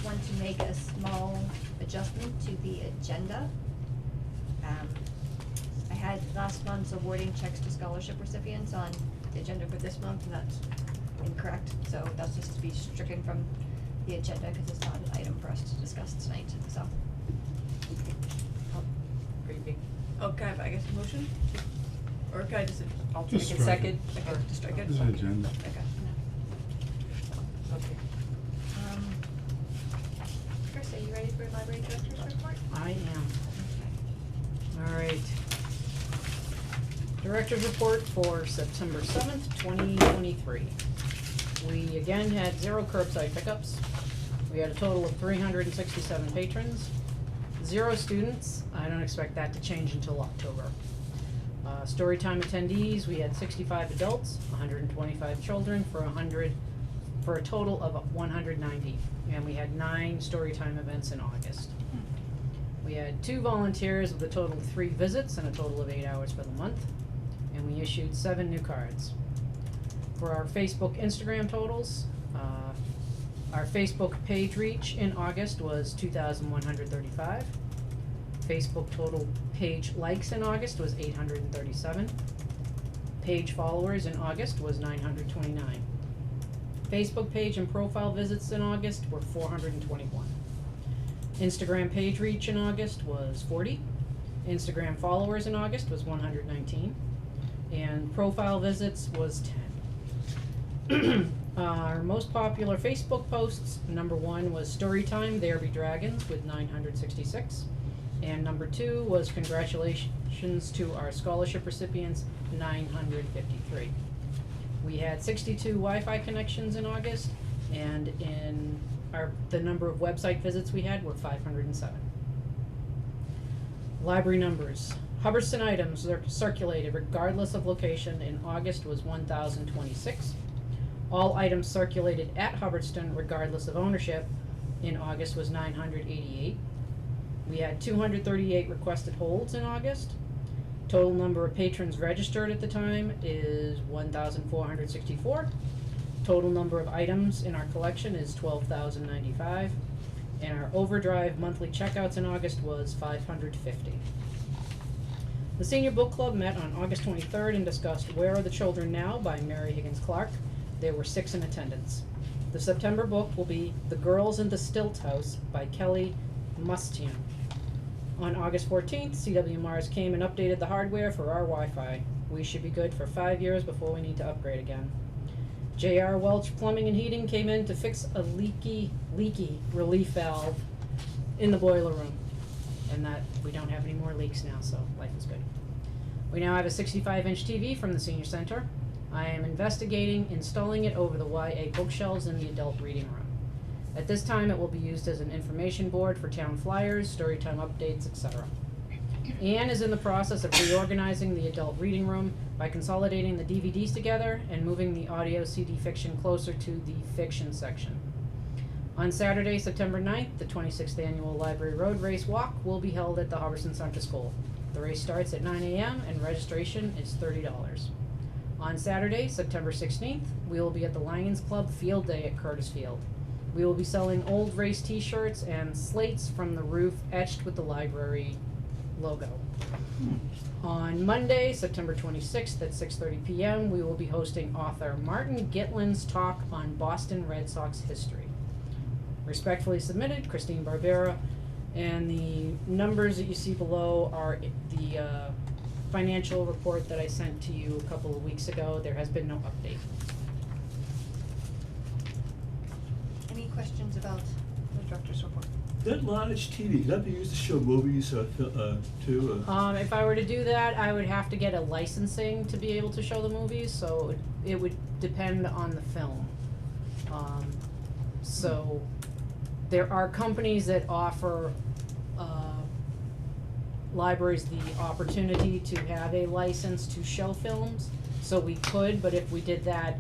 just want to make a small adjustment to the agenda. I had last month's awarding checks to scholarship recipients on the agenda for this month, and that's incorrect, so that's just to be stricken from the agenda, cause it's not an item for us to discuss tonight, so. Pretty big. Oh, can I have, I guess, a motion? Or can I just, I'll Just take a strike second, it. or just strike it? It's an agenda. Okay, Okay. Chris, are you ready for library director's report? I am. Okay. All right. Director's report for September 7th, 2023. We again had 0 curbside pickups. We had a total of 367 patrons, 0 students. I don't expect that to change until October. Storytime attendees, we had 65 adults, 125 children for a total of 190. And we had 9 storytime events in August. We had 2 volunteers with a total of 3 visits and a total of 8 hours for the month. And we issued 7 new cards. For our Facebook, Instagram totals, our Facebook page reach in August was 2,135. Facebook total page likes in August was 837. Page followers in August was 929. Facebook page and profile visits in August were 421. Instagram page reach in August was 40. Instagram followers in August was 119. And profile visits was 10. Our most popular Facebook posts, number 1 was Storytime, There Be Dragons with 966. And number 2 was Congratulations to our scholarship recipients, 953. We had 62 Wi-Fi connections in August, and the number of website visits we had were 507. Library numbers. Hubbardston items circulated regardless of location in August was 1,026. All items circulated at Hubbardston regardless of ownership in August was 988. We had 238 requested holds in August. Total number of patrons registered at the time is 1,464. Total number of items in our collection is 12,095. And our overdrive monthly checkouts in August was 550. The Senior Book Club met on August 23rd and discussed Where Are the Children Now by Mary Higgins Clark. There were 6 in attendance. The September book will be The Girls in the Stilt House by Kelly Mustian. On August 14th, CW Mars came and updated the hardware for our Wi-Fi. We should be good for 5 years before we need to upgrade again. J.R. Welch Plumbing and Heating came in to fix a leaky relief valve in the boiler room. And that we don't have any more leaks now, so life is good. We now have a 65-inch TV from the Senior Center. I am investigating installing it over the YA bookshelves in the adult reading room. At this time, it will be used as an information board for town flyers, storytime updates, etc. Anne is in the process of reorganizing the adult reading room by consolidating the DVDs together and moving the audio CD fiction closer to the fiction section. On Saturday, September 9th, the 26th annual Library Road Race Walk will be held at the Hubbardston Center School. The race starts at 9 a.m. and registration is $30. On Saturday, September 16th, we will be at the Lions Club Field Day at Curtis Field. We will be selling old race t-shirts and slates from the roof etched with the library logo. On Monday, September 26th at 6:30 p.m., we will be hosting author Martin Gitlin's talk on Boston Red Sox history. Respectfully submitted, Christine Barbera, and the numbers that you see below are the financial report that I sent to you a couple of weeks ago. There has been no update. Any questions about the director's report? That large TV, that be used to show movies too? If I were to do that, I would have to get a licensing to be able to show the movies, so it would depend on the film. So there are companies that offer libraries the opportunity to have a license to show films, so we could, but if we did that,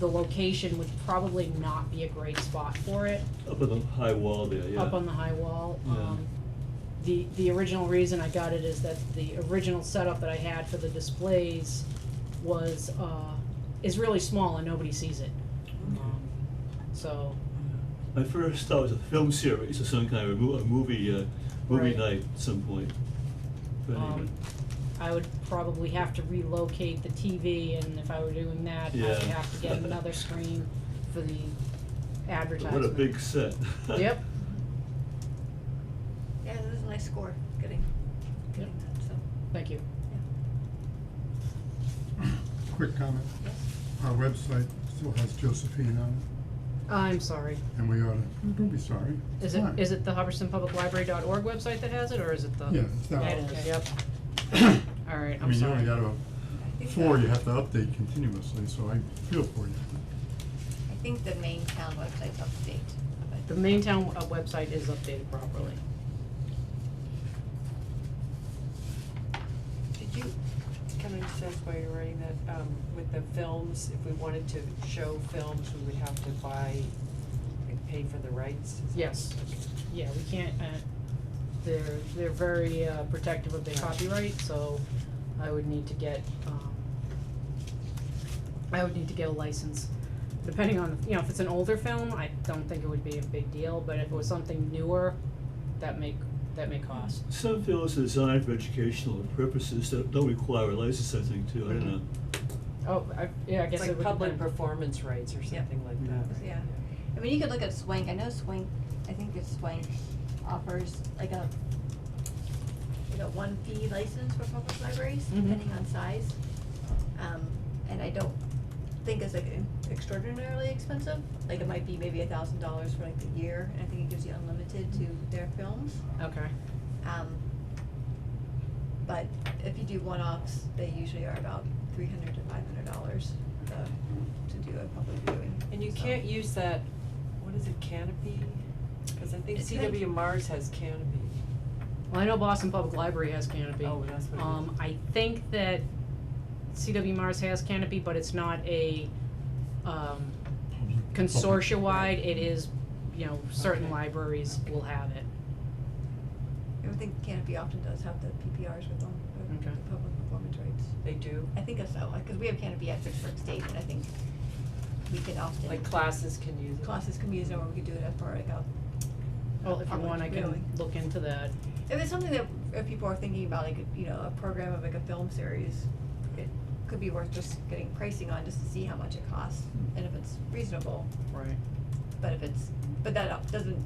the location would probably not be a great spot for it. Up on the high wall there, yeah. Up on the high wall. Yeah. The original reason I got it is that the original setup that I had for the displays is really small and nobody sees it. So I first thought it was a film series or some kind of a movie Right. night at some point. But anyway. I would probably have to relocate the TV, and if I were doing that, I would Yeah. have to get another screen for the advertisement. What a big set. Yep. Yeah, it was a nice score, getting that, so, Thank you. yeah. Quick comment, Yes. our website still has Josephine on it, I'm sorry. and we ought to, don't be sorry. Is It's fine. it the HubbardstonPublicLibrary.org website that has it, or is it the? Yeah, it's that That one. is, yep. Alright, I I'm mean, you sorry. only got I think four the- you have to update continuously, so I feel for you. I think the main town website's up to date, but. The main town website is updated properly. Did you, can I just ask while you're writing that, with the films, if we wanted to show films, we would have to buy, like, pay for the rights? Is that- Yes. Yeah, we can't, they're very protective of their copyright, so I would need to get, a license. Depending on, you know, if it's an older film, I don't think it would be a big deal, but if it was something newer, that may cost. Some films are designed for educational purposes that don't require a license, I think, too, I don't know. Oh, I guess it would Like public depend. performance rights or something like Yeah. that. Yeah. I mean, you could look at Swank, I know Swank, I think it's Swank offers like a one fee license for public libraries, Mhm. depending on size. And I don't think it's like extraordinarily expensive, like it might be maybe $1,000 for like the year, and I think it gives you unlimited to their films. Okay, But if you do one-offs, they usually are about $300 to $500 to do a public viewing. And you so. can't use that, what is it, Canopy? Cause I think It's CW like- Mars has Canopy. well, I know Boston Public Library has Canopy. Oh, that's what it is. I think that CW Mars has Canopy, but it's not a, consortia-wide, it is, you know, certain Okay. libraries will have it. I would think Canopy often does have the PPRs with them, Okay. the public performance rights. They do? I think so, like, cause we have Canopy at Pittsburgh State, and I think we can often. Like classes can use it? Classes can use it, or we could do it for like a. Well, if you public want, I can viewing. look into that. If it's something that, if people are thinking about, like, you know, a program of like a film series, it could be worth just getting pricing on, just to see how much it costs, and if it's reasonable. Right. But if it's, but that doesn't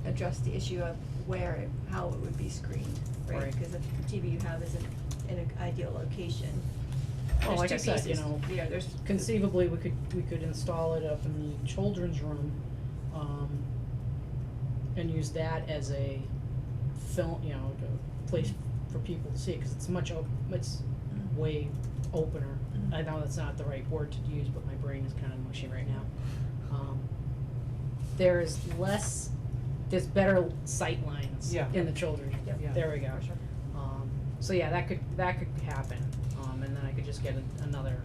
address the issue of where, how it would be screened, right? Right. Cause if the TV you have isn't in an ideal location. Well, There's like two I said, you pieces. know, Yeah, there's. conceivably, we could install it up in the children's room, and use that as a film, you know, a place for people to see, cause it's it's Mhm. way opener. Mhm. I know that's not the right word to use, but my brain is kinda mushy right now. There's better sight lines Yeah. in the children's room. Yep. Yeah. There we go. For sure. So yeah, that could happen, and then I could just get another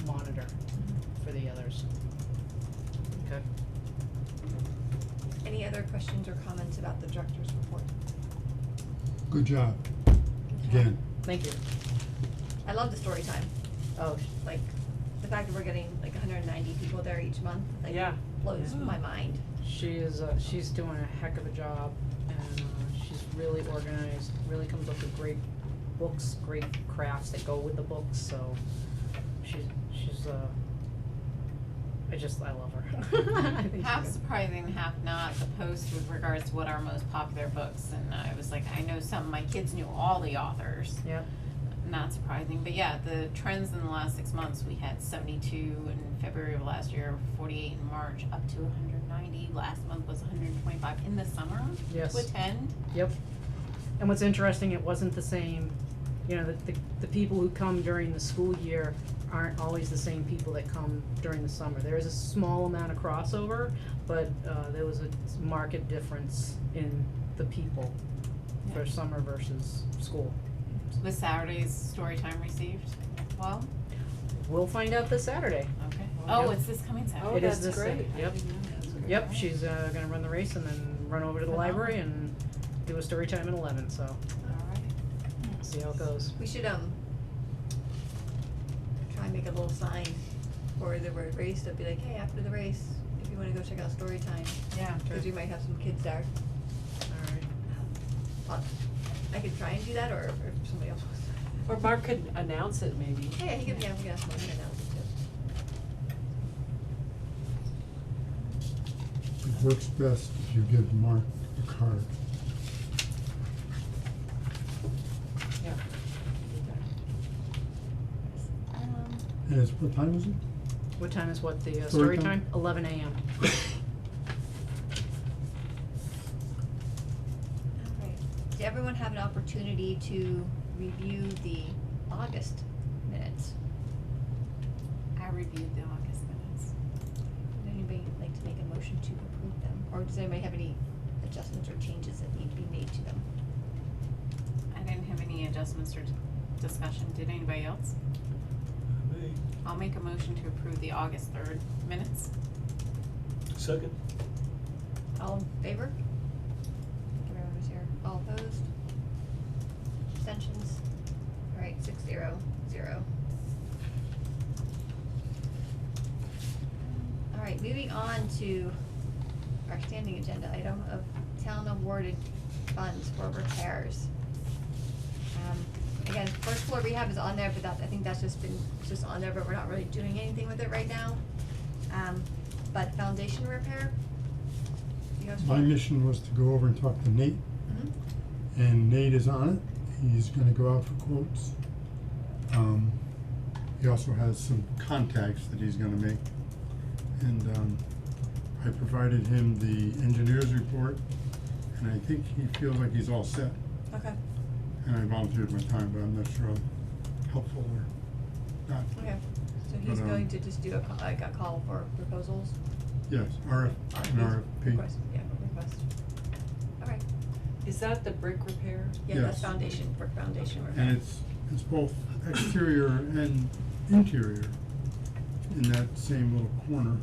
monitor for the others. Okay. Any other questions or comments about the director's report? Good job, again. Thank you. I love the story time, Oh, like, the fact that we're getting like 190 people there each month, like, Yeah. blows Yeah. my mind. she's doing a heck of a job, and she's really organized, really comes up with great books, great crafts that go with the books, so she's I love her. I think Half she's good. surprising, half not, the post with regards to what our most popular books, and I was like, I know some, my kids knew all the authors, Yep. not surprising, but yeah, the trends in the last 6 months, we had 72 in February of last year, 48 in March, up to 190, last month was 125 in the summer Yes. to attend. Yep. And what's interesting, it wasn't the same, you know, the people who come during the school year aren't always the same people that come during the summer. There is a small amount of crossover, but there was a marked difference in the people for Yeah. summer versus school. Was Saturday's story time received well? We'll find out this Saturday. Okay. Oh, Oh, yeah. it's this coming Saturday? Oh, It is that's this great. thing, I yep. didn't know that. Yep, she's gonna run the race and then run over to the Phenomenal. library and do a story time at 11, so Alright. see how it goes. We should, try and make a little sign for the race, that'd be like, hey, after the race, if you wanna go check out story time, Yeah. cause we might have some kids there. Alright. I could try and do that, or if somebody else wants to. Or Mark could announce it maybe. Yeah, we can ask Mark to announce it too. It works best if you give Mark a card. Yeah. And it's, what time is it? What time is what, the, Story story time? time? 11 AM. Alright, did everyone have an opportunity to review the August minutes? I reviewed the August minutes. Would anybody like to make a motion to approve them, or does anybody have any adjustments or changes that need to be made to them? I didn't have any adjustments or discussion. Did anybody else? Me. I'll make a motion to approve the August 3rd minutes. Second? All in favor? Everyone was here. All opposed? Abstentions? Alright, 6-0. Alright, moving on to our standing agenda item of town awarded funds for repairs. Again, first floor rehab is on there, but that, I think that's just on there, but we're not really doing anything with it right now. But foundation repair? You guys My want- mission was to go over and talk to Nate, Mhm. and Nate is on it. He's gonna go out for quotes. He also has some contacts that he's gonna make. And, I provided him the engineer's report, and I think he feels like he's all set. Okay, And I volunteered my time, but I'm not sure I'm helpful or not. okay, so he's But, going to just do a call for proposals? Yes, an RFP. Request, yeah, request. Alright, Is that the brick repair? yeah, that's Yes. foundation, brick foundation repair. And it's both exterior and interior in that same little corner.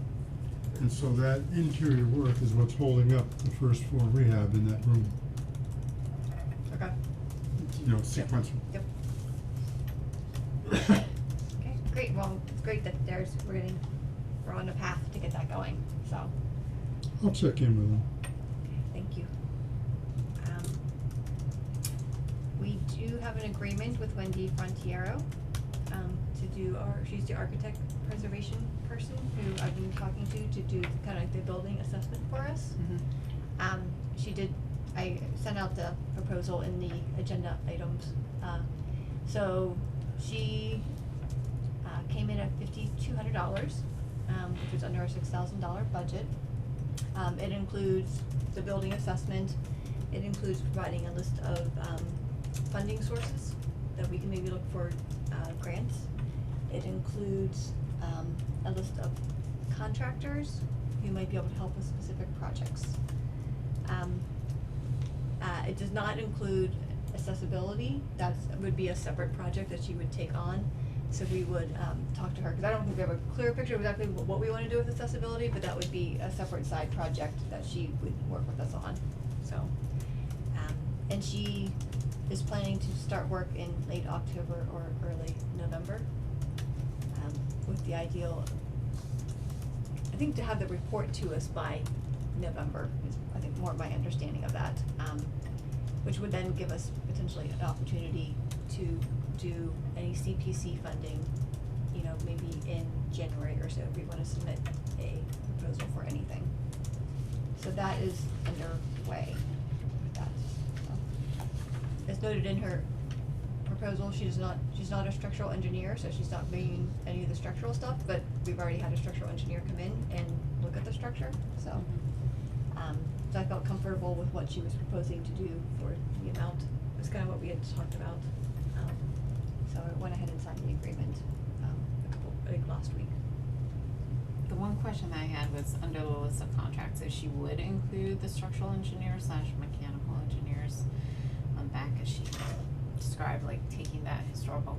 And so that interior work is what's holding up the first floor rehab in that room, Okay, you know, sequential. yep. Okay, great, well, it's great that we're on a path to get that going, so, I'll check in with him. okay, thank you. We do have an agreement with Wendy Frontiero, to do she's the architect preservation person who I've been talking to do kind of the building assessment for us. I sent out the proposal in the agenda items, so she, came in at $5,200, which is under our $6,000 budget. It includes the building assessment, it includes providing a list of, funding sources that we can maybe look for, grants. It includes, a list of contractors who might be able to help with specific projects. It does not include accessibility, would be a separate project that she would take on. So we would, talk to her, cause I don't think we have a clear picture of exactly what we wanna do with accessibility, but that would be a separate side project that she would work with us on, so. And she is planning to start work in late October or early November, with the ideal, I think to have the report to us by November is, I think, more my understanding of that. Which would then give us potentially an opportunity to do any CPC funding, you know, maybe in January or so if we wanna submit a proposal for anything. So that is underway with that, so. As noted in her proposal, she's not a structural engineer, so she's not bringing any of the structural stuff, but we've already had a structural engineer come in and look at the structure, so. So I felt comfortable with what she was proposing to do for the amount, it was kind of what we had talked about. So I went ahead and signed the agreement, last week. The one question that I had was under the list of contracts, if she would include the structural engineers / mechanical engineers back as she described, like taking that historical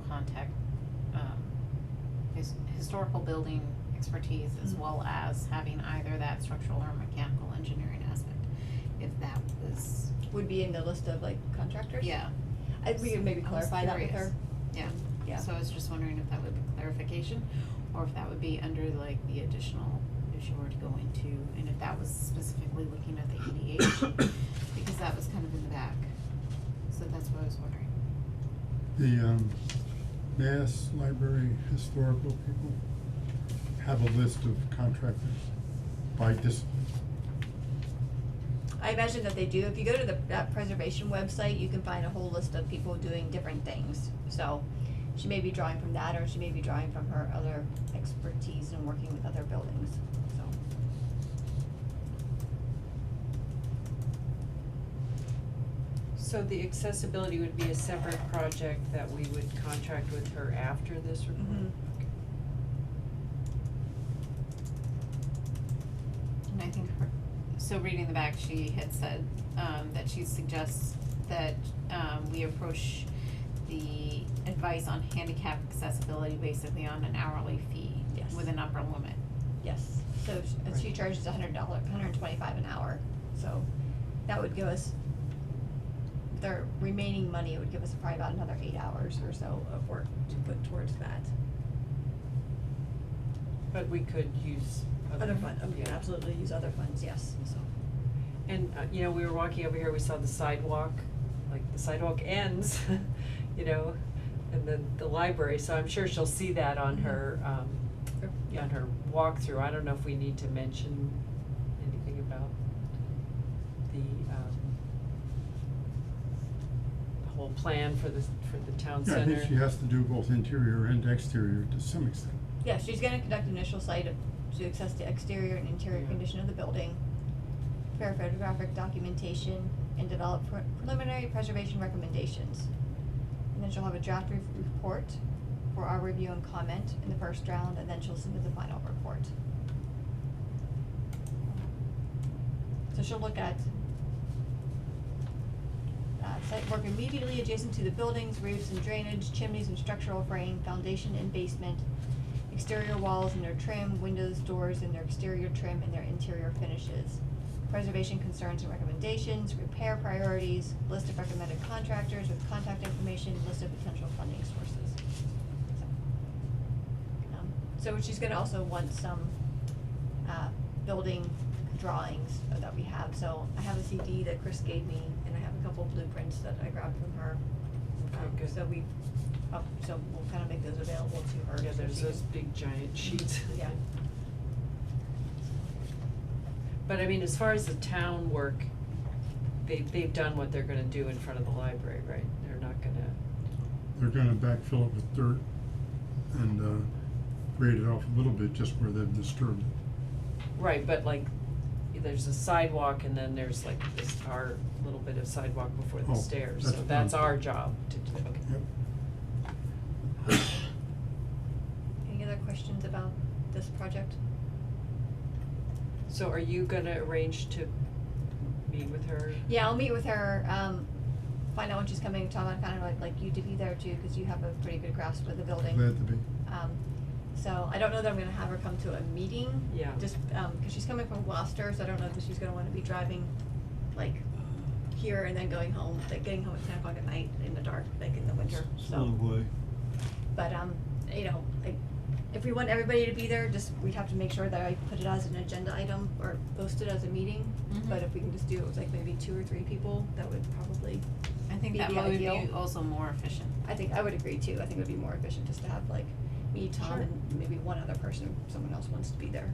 historical building expertise as well as having either that structural or mechanical engineering aspect, if that was. Would be in the list of like contractors? Yeah. We could maybe I was clarify that with curious. her. Yeah. Yeah. So I was just wondering if that would be clarification, or if that would be under like the additional, if she were to go into, and if that was specifically looking at the ADH, because that was kind of in the back. So that's what I was wondering. The Mass Library Historical people have a list of contractors by discipline. I imagine that they do. If you go to that preservation website, you can find a whole list of people doing different things. So she may be drawing from that, or she may be drawing from her other expertise in working with other buildings, so. So the accessibility would be a separate project that we would contract with her after this report? Mhm. Okay. And I think her, so reading the back, she had said, that she suggests that, we approach the advice on handicap accessibility basically on an hourly fee. Yes. With an upper limit. Yes, so she charges $125 an hour, so that would give us, the remaining money would give us probably about another 8 hours or so of work to put towards that. But we could use Other fund, we can yeah. absolutely use other funds, yes, so. And, you know, we were walking over here, we saw the sidewalk, like the sidewalk ends, you know, and then the library, so I'm sure she'll see that on her, on her walkthrough. I don't know if we need to mention anything about the whole plan for the town Yeah, I center. think she has to do both interior and exterior to some extent. Yeah, she's gonna conduct initial site to assess the exterior and interior Yeah. condition of the building, prepare photographic documentation, and develop preliminary preservation recommendations. And then she'll have a draft report for our review and comment in the first round, and then she'll submit the final report. So she'll look at site work immediately adjacent to the buildings, roofs and drainage, chimneys and structural frame, foundation and basement, exterior walls and their trim, windows, doors and their exterior trim and their interior finishes, preservation concerns and recommendations, repair priorities, list of recommended contractors with contact information, list of potential funding sources. So she's gonna also want some, building drawings that we have, so I have a CD that Chris gave me, and I have a couple blueprints that I grabbed from her. Okay, good. So so we'll kind of make those available to her. Yeah, so there's she those can- big giant sheets. Yeah. But I mean, as far as the town work, they've done what they're gonna do in front of the library, right? They're not gonna, They're gonna backfill it with dirt and, grade it off a little bit just where they've disturbed it. right, but like, there's a sidewalk and then there's like this, our little bit of sidewalk before the Oh, stairs, that's so that's fine. our job to do, okay. Yep. Any other questions about this project? So are you gonna arrange to meet with her? Yeah, I'll meet with her, find out when she's coming, Tom, I'd kind of like you to be there too, cause you have a pretty good grasp of the building. Glad to be. So I don't know that I'm gonna have her come to a meeting. Yeah. Just, cause she's coming from Gloucester, so I don't know that she's gonna wanna be driving, like, here and then going home, like getting home at 10 o'clock at night in the dark, like in the winter, It's a so. long way. But, you know, if we want everybody to be there, just, we'd have to make sure that I put it as an agenda item or post it as a meeting. Mhm. But if we can just do it with like maybe 2 or 3 people, that would probably, I think Be that the would be ideal. also more efficient. I would agree too. I think it would be more efficient just to have like me, Tom, Sure. and maybe one other person, if someone else wants to be there.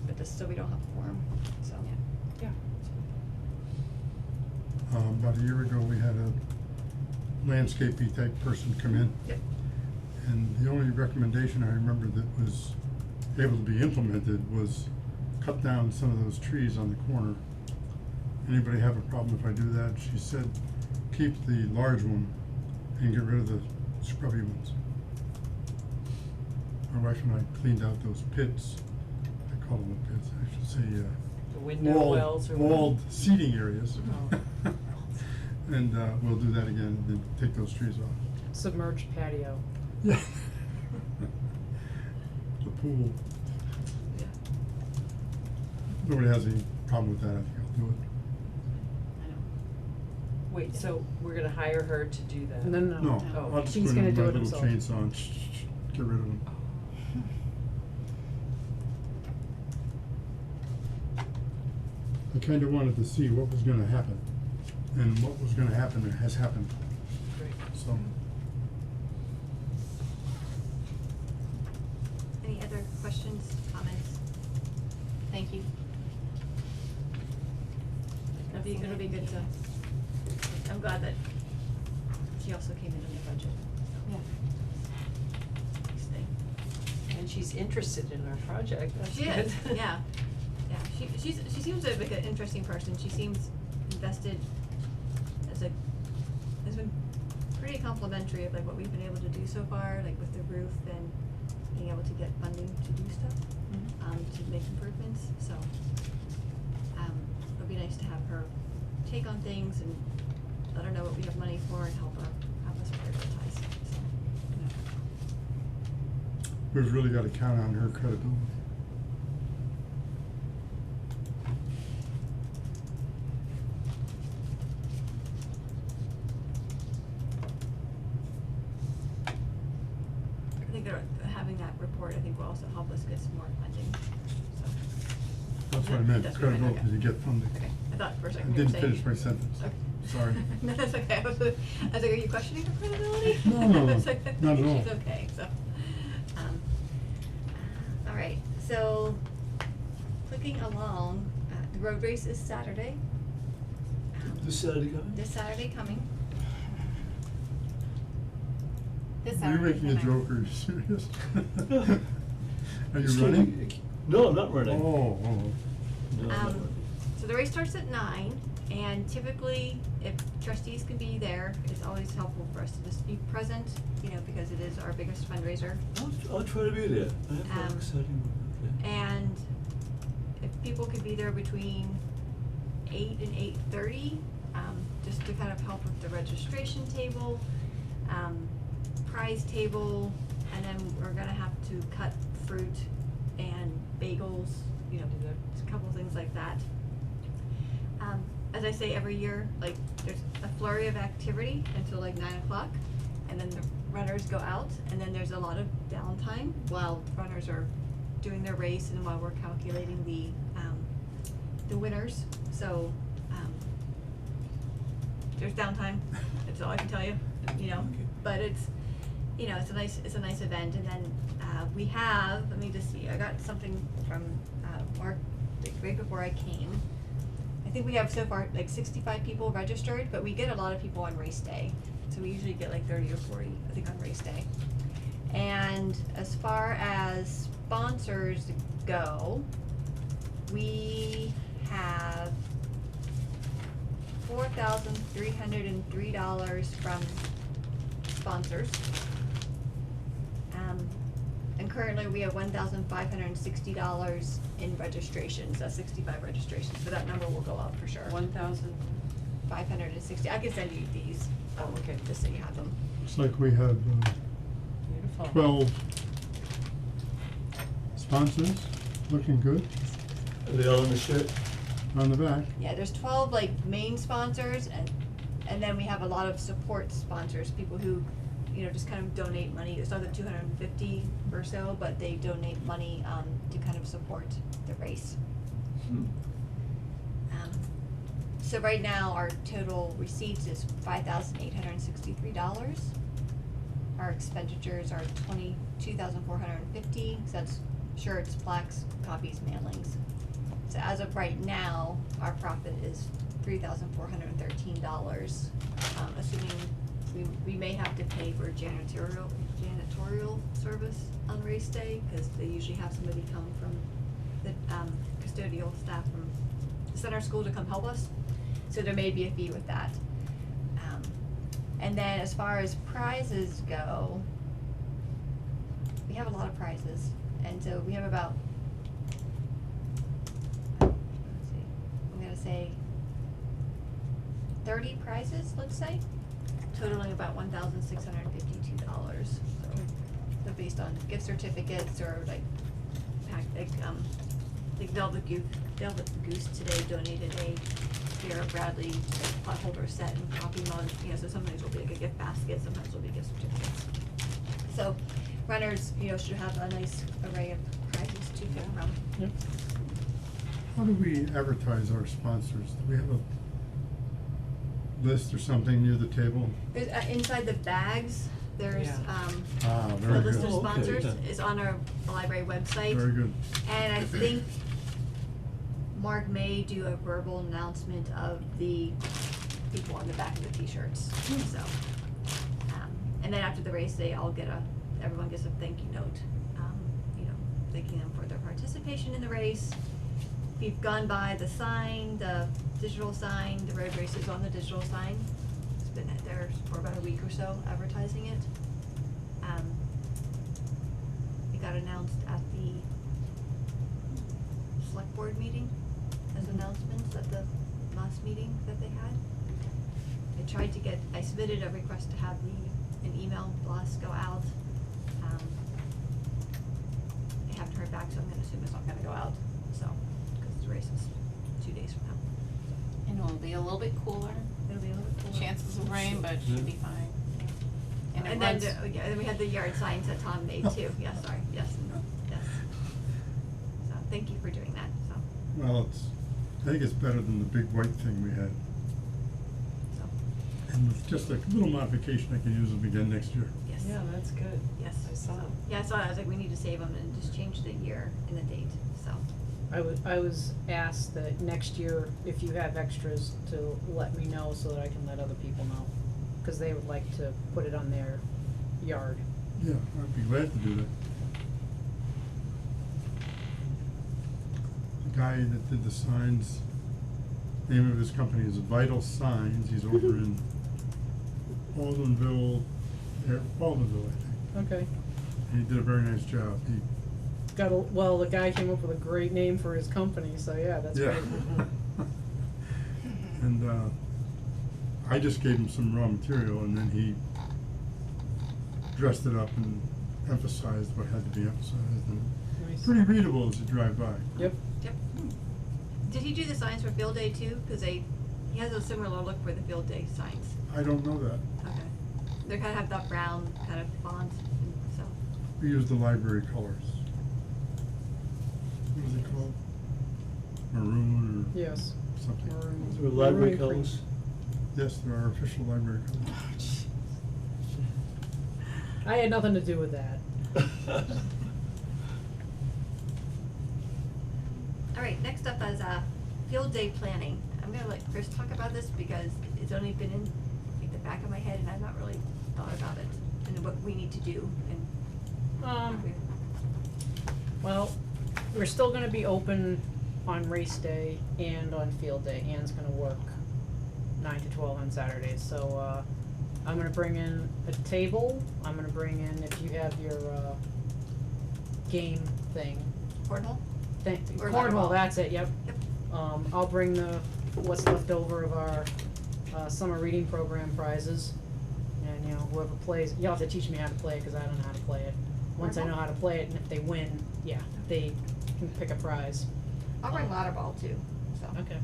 But this, so we don't have a quorum, so. Yeah. About a year ago, we had a landscaping type person come in. Yep. And the only recommendation I remember that was able to be implemented was cut down some of those trees on the corner. Anybody have a problem if I do that? She said, keep the large one and get rid of the scrubby ones. My wife and I cleaned out those pits, I call them the pits, I should say, The window wells or whatever. walled seating areas. Oh. And, we'll do that again, and then take those trees off. Submerged patio. Yeah. The pool. Yeah. Nobody has any problem with that, I think I'll do it. I know. Wait, so we're gonna hire her to do that? No, no, No, Oh. I'll just She's put gonna in do my it little himself. chainsaw and get rid of them. I kinda wanted to see what was gonna happen, and what was gonna happen has happened, Great. so. Any other questions, comments? Thank you. It'll be good to, I'm glad that she also came in on the budget. Yeah. Nice thing. And she's interested in our project, that's She good. is, yeah, yeah, she seems like an interesting person, she seems invested has been pretty complimentary of like what we've been able to do so far, like with the roof and being able to get funding to do stuff, to make improvements, so, it'd be nice to have her take on things and let her know what we have money for and help us prioritize, so. We've really gotta count on her credibility. I think having that report, I think will also help us get some more funding, so. That's what I meant, That's what I meant, credibility okay. to get funding. Okay, I thought for a I second you were didn't saying. finish my sentence. Okay. Sorry. No, that's okay, I was like, are you questioning her credibility? No, It's like, not at all. she's okay, so, alright, so, clicking along, the road race is Saturday. This Saturday coming? This Saturday coming. This Are you Saturday, making a can I- joke or are you serious? Are you Just running? kidding. No, I'm not running. Oh, No, I'm not Um, running. So the race starts at 9, and typically, if trustees can be there, it's always helpful for us to just be present, you know, because it is our biggest fundraiser. I'll try to be there. I have Um, exciting one, okay. And if people could be there between 8 and 8:30, just to kind of help with the registration table, prize table, and then we're gonna have to cut fruit and bagels, you know, there's a couple things like that. As I say every year, like, there's a flurry of activity until like 9 o'clock, and then the runners go out, and then there's a lot of downtime while runners are doing their race and while we're calculating the winners, so, there's downtime, that's all I can tell you, you know, Okay. but it's, you know, it's a nice event, and then, we have, let me just see, I got something from, Mark, like, right before I came. I think we have so far like 65 people registered, but we get a lot of people on race day, so we usually get like 30 or 40, I think, on race day. And as far as sponsors go, we have $4,303 from sponsors. And currently we have $1,560 in registrations, that's 65 registrations, but that number will go up for sure. 1,000, 560, I can send you these, oh, okay, just so you have them. looks like we have beautiful. 12 sponsors, looking good, Are they all in the shirt? on the back. Yeah, there's 12 like main sponsors, and then we have a lot of support sponsors, people who, you know, just kind of donate money. It's not the 250 or so, but they donate money to kind of support the race. So right now, our total receipts is $5,863. Our expenditures are $22,450. So that's shirts, plaques, copies, mailings. So as of right now, our profit is $3,413. Assuming we may have to pay for janitorial service on race day, because they usually have somebody come from the custodial staff from the center school to come help us. So there may be a fee with that. And then as far as prizes go, we have a lot of prizes, and so we have about, let's see, I'm gonna say 30 prizes, let's say, totaling about $1,652. So based on gift certificates or like Velvet Goose today donated a Vera Bradley potholder set and coffee mug, you know, so sometimes it'll be like a gift basket, sometimes it'll be gift certificates. So runners, you know, should have a nice array of prizes to pick from. Yep. How do we advertise our sponsors? Do we have a list or something near the table? There's, inside the bags, there's, Yeah. the Very list good. of Oh, okay, sponsors yeah. is on our library website. Very good. And I think Mark may do a verbal announcement of the people on the back of the t-shirts, so. And then after the race, everyone gets a thank you note, thanking them for their participation in the race. If you've gone by the sign, the digital sign, the road race is on the digital sign. It's been there for about a week or so advertising it. It got announced at the select board meeting as announcements at the last meeting that they had. I submitted a request to have an email blast go out. I haven't heard back, so I'm gonna assume it's not gonna go out, so, cause the race is 2 days from now. And it'll be a little bit cooler, It'll be a little bit cooler. chances of rain, but it should be fine. And it And then, runs, and then we had the yard signs that Tom made too, yes, sorry, yes. So, thank you for doing that, so, Well, I think it's better than the big white thing we had. so, And with just a little modification, I can use them again next year. yes. Yeah, that's good. Yes. I saw So, it. yeah, so I was like, we need to save them and just change the year and the date, so. I was asked that next year, if you have extras, to let me know so that I can let other people know. Cause they would like to put it on their yard. Yeah, I'd be glad to do that. The guy that did the signs, name of his company is Vital Signs, he's over in Aldenville, I think. Okay. And he did a very nice job. He The guy came up with a great name for his company, so yeah, that's Yeah. great. And I just gave him some raw material and then he dressed it up and emphasized what had to be emphasized, and Nice. pretty readable as you drive by. Yep. Yep. Did he do the signs for field day too? Cause he has a similar look for the field day signs. I don't know that. Okay. They kinda have that brown kind of font, and so. We use the library colors. What is it called? Maroon or Yes. something? Maroon. There were library Maroon cream. colors. Yes, there are official library colors. I had nothing to do with that. Alright, next up is, field day planning. I'm gonna let Chris talk about this because it's only been in, like, the back of my head and I've not really thought about it and what we need to do and. Well, we're still gonna be open on race day and on field day. Ann's gonna work 9 to 12 on Saturdays, so, I'm gonna bring in a table. I'm gonna bring in, if you have your, game thing, Cornhole? Or cornhole, volleyball. that's it, yep. Yep. I'll bring what's left over of our, summer reading program prizes. And, you know, whoever plays, you'll have to teach me how to play it, cause I don't know how to play it. Once I know how to play it, and if they win, yeah, they can pick a prize. I'll bring ladder ball too, so. Okay.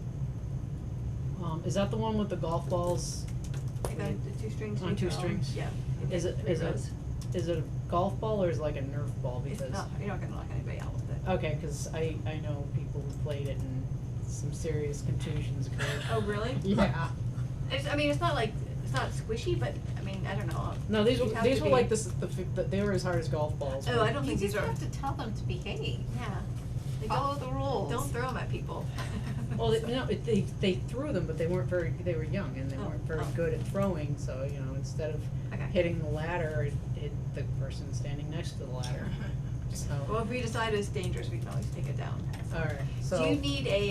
Is that the one with the golf balls? I got the 2 strings. On 2 strings? Yeah. Is it, is it a golf ball or is it like a Nerf ball? It's Because, not, you're not gonna knock anybody out with it. okay, cause I know people who played it and some serious contusions occurred. Oh, really? Yeah. It's not like, it's not squishy, but, I mean, I don't know. No, these You'd were, have these to were be- like they were as hard as golf balls. Oh, I don't you think just these are. have to tell them to behave, Yeah. They follow don't- the rules. Don't throw them at people. Well, they threw them, but they were young and they Oh, weren't very oh. good at throwing, so, you know, instead of Okay. hitting the ladder, it hit the person standing next to the ladder, so. Well, if we decide it's dangerous, we can always take it down. Alright, so. Do you need a,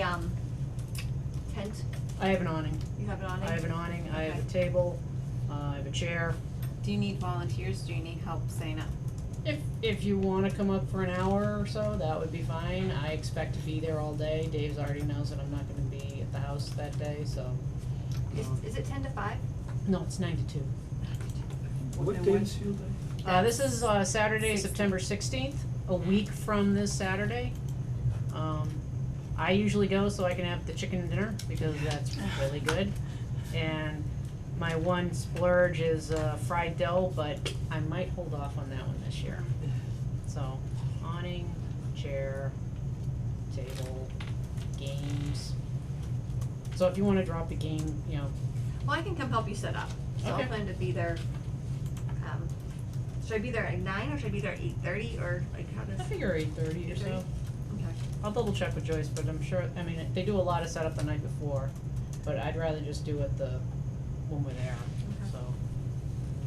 tent? I have an awning. You have it on it? I have an awning, I have a Okay. table, I have a chair. Do you need volunteers, do you need help saying up? If you wanna come up for an hour or so, that would be fine. I expect to be there all day. Dave's already knows that I'm not gonna be at the house that day, so. Is it 10 to 5? No, it's 9 to 2. What And day when- is field day? This is, Saturday, September 16th, a week from this Saturday. I usually go so I can have the chicken dinner, because that's really good. And my one splurge is, fried dough, but I might hold off on that one this year. So, awning, chair, table, games. So if you wanna drop a game, you know, Well, I can come help you set up, so I'll Okay. plan to be there, should I be there at 9 or should I be there at 8:30 or like how does? I figure 8:30 or so. 8:30? Okay. I'll double check with Joyce, but I'm sure, I mean, they do a lot of setup the night before, but I'd rather just do it when we're there, Okay. so.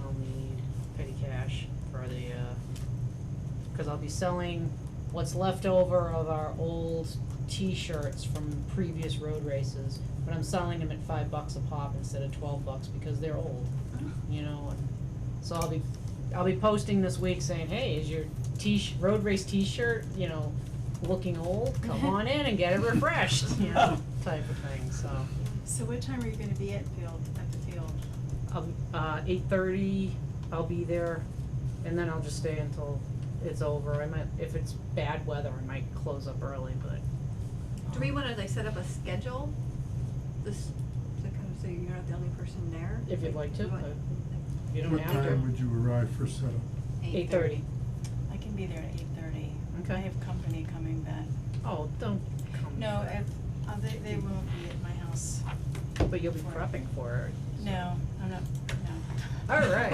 I'll need petty cash for the, cause I'll be selling what's left over of our old t-shirts from previous road races, but I'm selling them at $5 a pop instead of $12 because they're old, you know, and so I'll be posting this week saying, hey, is your road race t-shirt, you know, looking old? Come on in and get it refreshed, you know, type of thing, so. So what time are you gonna be at the field? 8:30, I'll be there, and then I'll just stay until it's over. I might, if it's bad weather, I might close up early, but. Do we wanna like set up a schedule? This, to kind of so you're not the only person there? If you'd like to, You want- but you don't What have to. time would you arrive for setup? 8:30. I can be there at 8:30. Okay. I have company coming back. Oh, don't come. No, if, they won't be at my house. But you'll be prepping for it. No, I'm not, no. Alright.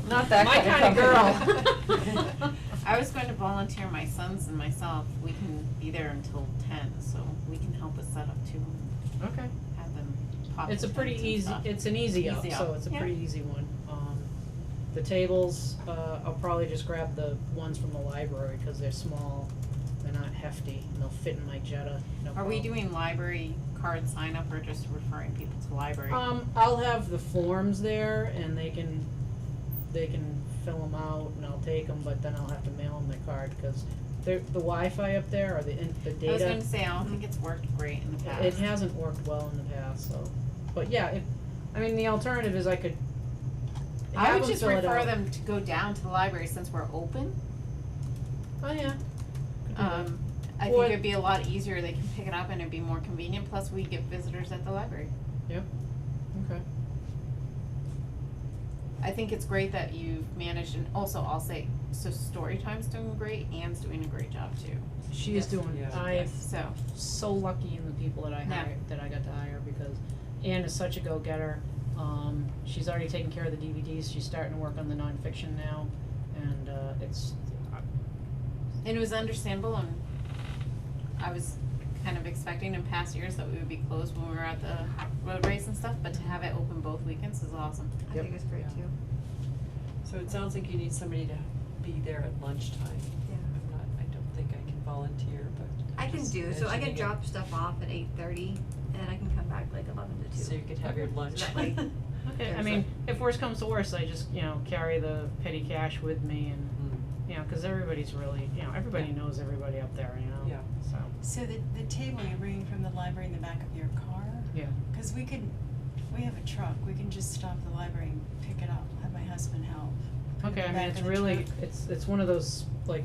Not that My kind of girl. I was going to volunteer my sons and myself, we can be there until 10, so we can help with setup too, Okay. have them pop It's a the pretty tents and easy, stuff. it's an easy up, Easy so up, it's a yeah. pretty easy one. The tables, I'll probably just grab the ones from the library, cause they're small, they're not hefty, and they'll fit in my Jetta, no Are we problem. doing library card sign up or just referring people to library? I'll have the forms there, and they can fill them out, and I'll take them, but then I'll have to mail them their card, cause the Wi-Fi up there, or the data. I was gonna say, I don't think it's worked great in the past. It hasn't worked well in the past, so, but yeah, the alternative is I could I have would them just fill it refer out. them to go down to the library since we're open. Oh, yeah. Could do that. I Or- think it'd be a lot easier, they can pick it up and it'd be more convenient, plus we get visitors at the library. Yep, okay. I think it's great that you've managed, and also I'll say, so Storytime's doing great, Anne's doing a great job too. She is Yes, doing, yeah. I'm So, so lucky in the people that I Yeah. hired, that I got to hire, because Ann is such a go-getter. She's already taken care of the DVDs, she's starting to work on the nonfiction now, and, it's, and it was understandable, and I was kind of expecting in past years that we would be closed when we were at the road race and stuff, but to have it open both weekends is awesome. I Yep. think it's great Yeah. too. So it sounds like you need somebody to be there at lunchtime. Yeah. I don't think I can volunteer, but I can just do, so I can mentioning it. drop stuff off at 8:30 and I can come back like 11 to 2. So you could have your lunch. That way. okay, I There's mean, if worse comes to worse, I just, carry the petty cash with me, and, cause everybody's really, everybody Yeah. knows everybody up there, Yeah. so, So the table you're bringing from the library in the back of your car? yeah. Cause we have a truck, we can just stop at the library and pick it up, have my husband help. Put it Okay, in I the mean, back it's of the really, truck. it's one of those, like,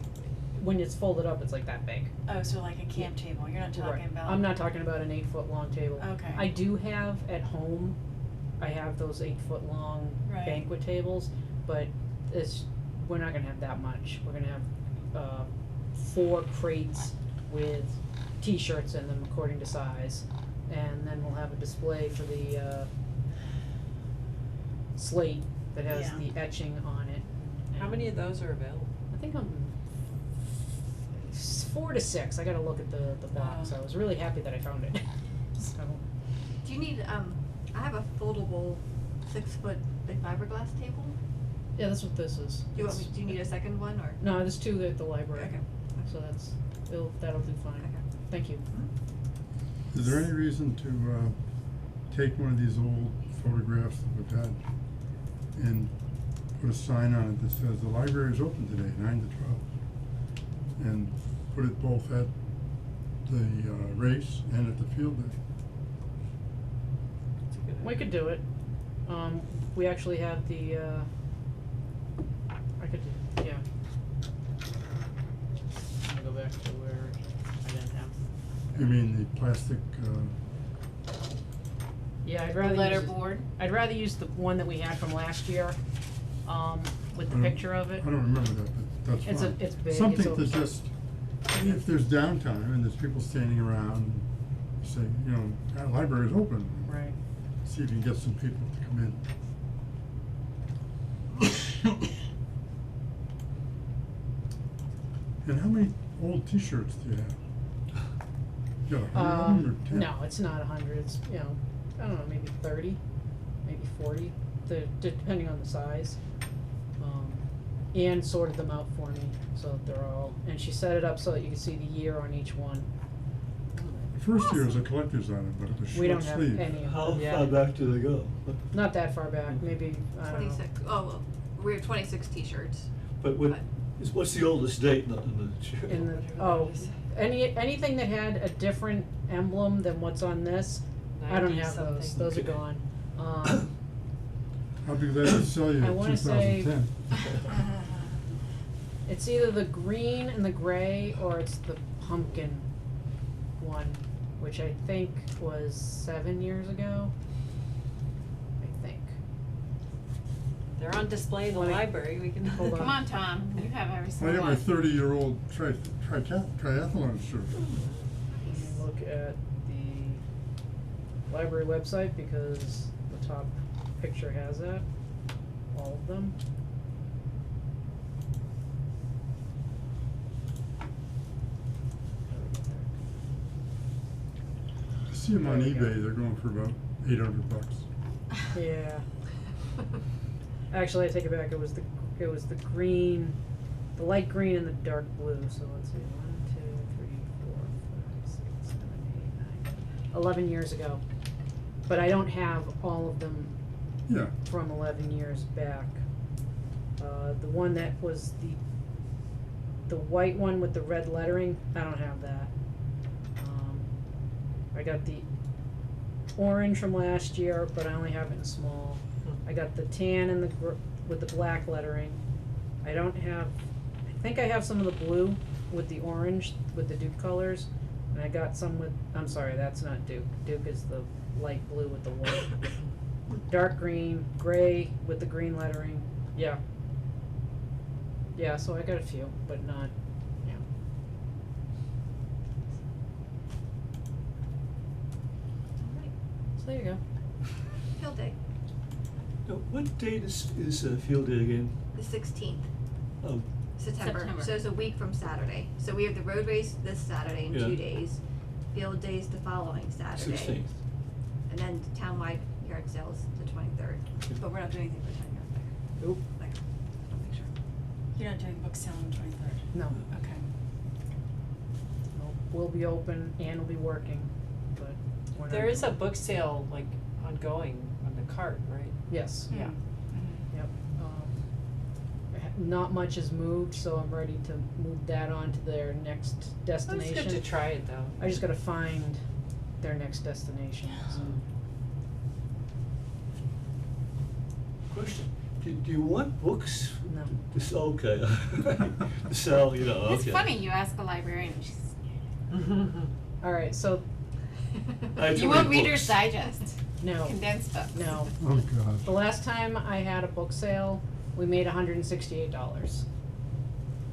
when it's folded up, it's like that big. Oh, so like a camp table, you're not talking Right. about? I'm not talking about an 8-foot long table. Okay. I do have at home, I have those 8-foot long Right. banquet tables, but we're not gonna have that much. We're gonna have, 4 crates with t-shirts in them according to size. And then we'll have a display for the, slate that has Yeah. the etching on it. How And many of those are available? I think I'm 4 to 6. I gotta look at the box. I was really happy that I found it. So, Do you need, I have a foldable 6-foot like fiberglass table. yeah, that's what this is. Do you need a second one or? No, there's 2 at the library. Okay. So that'll do fine. Okay. Thank you. Is there any reason to take one of these old photographs that we've had and put a sign on it that says the library is open today, 9 to 12? And put it both at the race and at the field day? That's a good We idea. could do it. We actually have the, I could, yeah. Let me go back to where I didn't have. You mean the plastic, Yeah, I'd The rather use. letterboard, I'd rather use the one that we had from last year, with the I don't- picture of it. I don't remember that, but that's fine. It's big, it's Something to oversized. just, if there's downtime and there's people standing around, say, you know, our library's open. Right. See if you can get some people to come in. And how many old T-shirts do you have? You got 100 of them or 10? No, it's not 100, it's, you know, I don't know, maybe 30, maybe 40, depending on the size. Ann sorted them out for me, so that they're all, and she set it up so that you can see the year on each one. The first year was a collector's item, but it was We short don't have sleeve. any of How them. Yeah. far back do they go? Not that far back, maybe, I don't know. 26, oh, well, we have 26 t-shirts. But what, But- what's the oldest date in the shirt? In the, Whatever oh, that is. anything that had a different emblem than what's on this, I don't have 90 those, something. those are Okay. gone. I'll be glad to sell you I in wanna say- 2010. It's either the green and the gray, or it's the pumpkin one, which I think was 7 years ago. I think. They're on display in the Let me- library, we can. Hold on. Come on, Tom, you have every I single got one. my 30-year-old triathlon shirt. Let me look at the library website because the top picture has that, all of them. I see them on There we go. eBay, they're going for about $800. Yeah. Actually, I take it back. It was the green, the light green and the dark blue. So let's see, 1, 2, 3, 4, 5, 6, 7, 8, 9, 11 years ago. But I don't have all of them Yeah, from 11 years back. The one that was the white one with the red lettering, I don't have that. I got the orange from last year, but I only have it in small. I got the tan and with the black lettering. I don't have, I think I have some of the blue with the orange, with the Duke colors. And I got some with, I'm sorry, that's not Duke. Duke is the light blue with the white. Dark green, gray with the green lettering, yeah. Yeah, so I got a few, but not, yeah. Alright, So there you go. Field day, Now, what date is field day again? the 16th. Oh, September, September. so it's a week from Saturday. So we have the road race this Saturday in Yeah. 2 days, field days the following Saturday. 16th. And then townwide yard sales the 23rd. Okay. But we're not doing anything for town yard fair. Oop, Like, I'll make sure. You're not doing book sale on the 23rd? no, Okay. no, we'll be open and we'll be working, but we're not. There is a book sale like ongoing on the cart, right? Yes, Yeah. Mhm. yep, not much has moved, so I'm ready to move that on to their next It's destination. good to try it though. I just gotta find their next destination, so. Question, do you want books? No. This, okay. To sell, you know, okay. It's funny, you ask a librarian, and she's, Alright, so, I have you too want many Reader's books. Digest, no, condensed books. no. oh God. The last time I had a book sale, we made $168,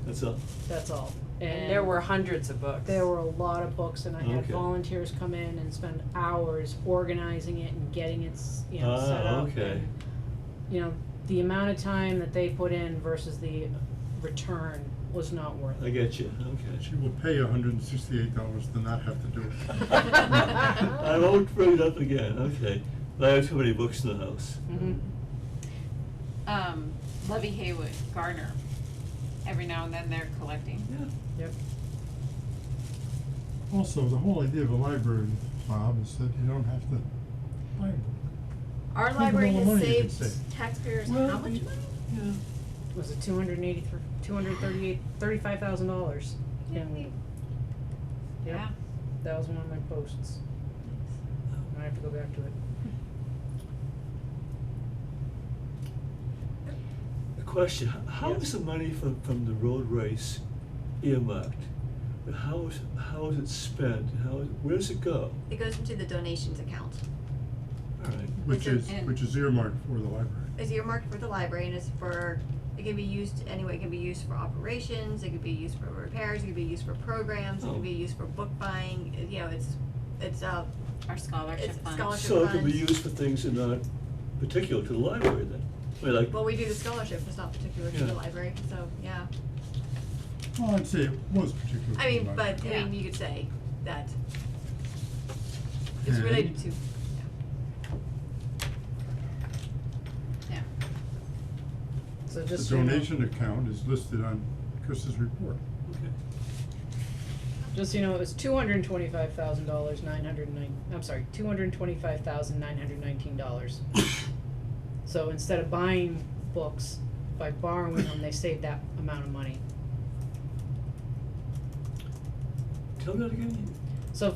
That's all. that's all. And there were hundreds of books. There were a lot of books, and I had Okay. volunteers come in and spend hours organizing it and getting it, you know, set up. Okay. And, you know, the amount of time that they put in versus the return was not worth I it. get you, okay. She will pay $168 to not have to do it. I won't bring it up again, okay. But I have too many books in the house. Mhm. Levy Haywood, Gardner, every now and then they're collecting. Yeah. Yep. Also, the whole idea of a library, Bob, is that you don't have to buy a book. Our Think of library all the has money you could saved save. taxpayers Well, how much you- money? Yeah. Was it $235,000? And, Yeah. that was one of my posts. I have to go back to it. A question, how Yes. is the money from the road race earmarked? How is it spent? Where does it go? It goes into the donations account. All right. Which It's is, in- which is earmarked for the library. It's earmarked for the library and it's for, it can be used anyway, it can be used for operations, it could be used for repairs, it could be used for programs, it Oh. could be used for book buying, you know, it's it's Our scholarship It's fund. scholarship So it can be funds. used for things that are not particular to the library then? I mean, like, well, we do the scholarship, it's not particular to the Yeah. library, so, yeah. Well, I'd say it was particular. I mean, but, I Yeah. mean, you could say that it's And- related to, Yeah. So The just so you know, donation account is listed on Chris's report. okay. just so you know, it was $225,000 $225,919. So instead of buying books, by borrowing them, they saved that amount of money. Tell me that again? So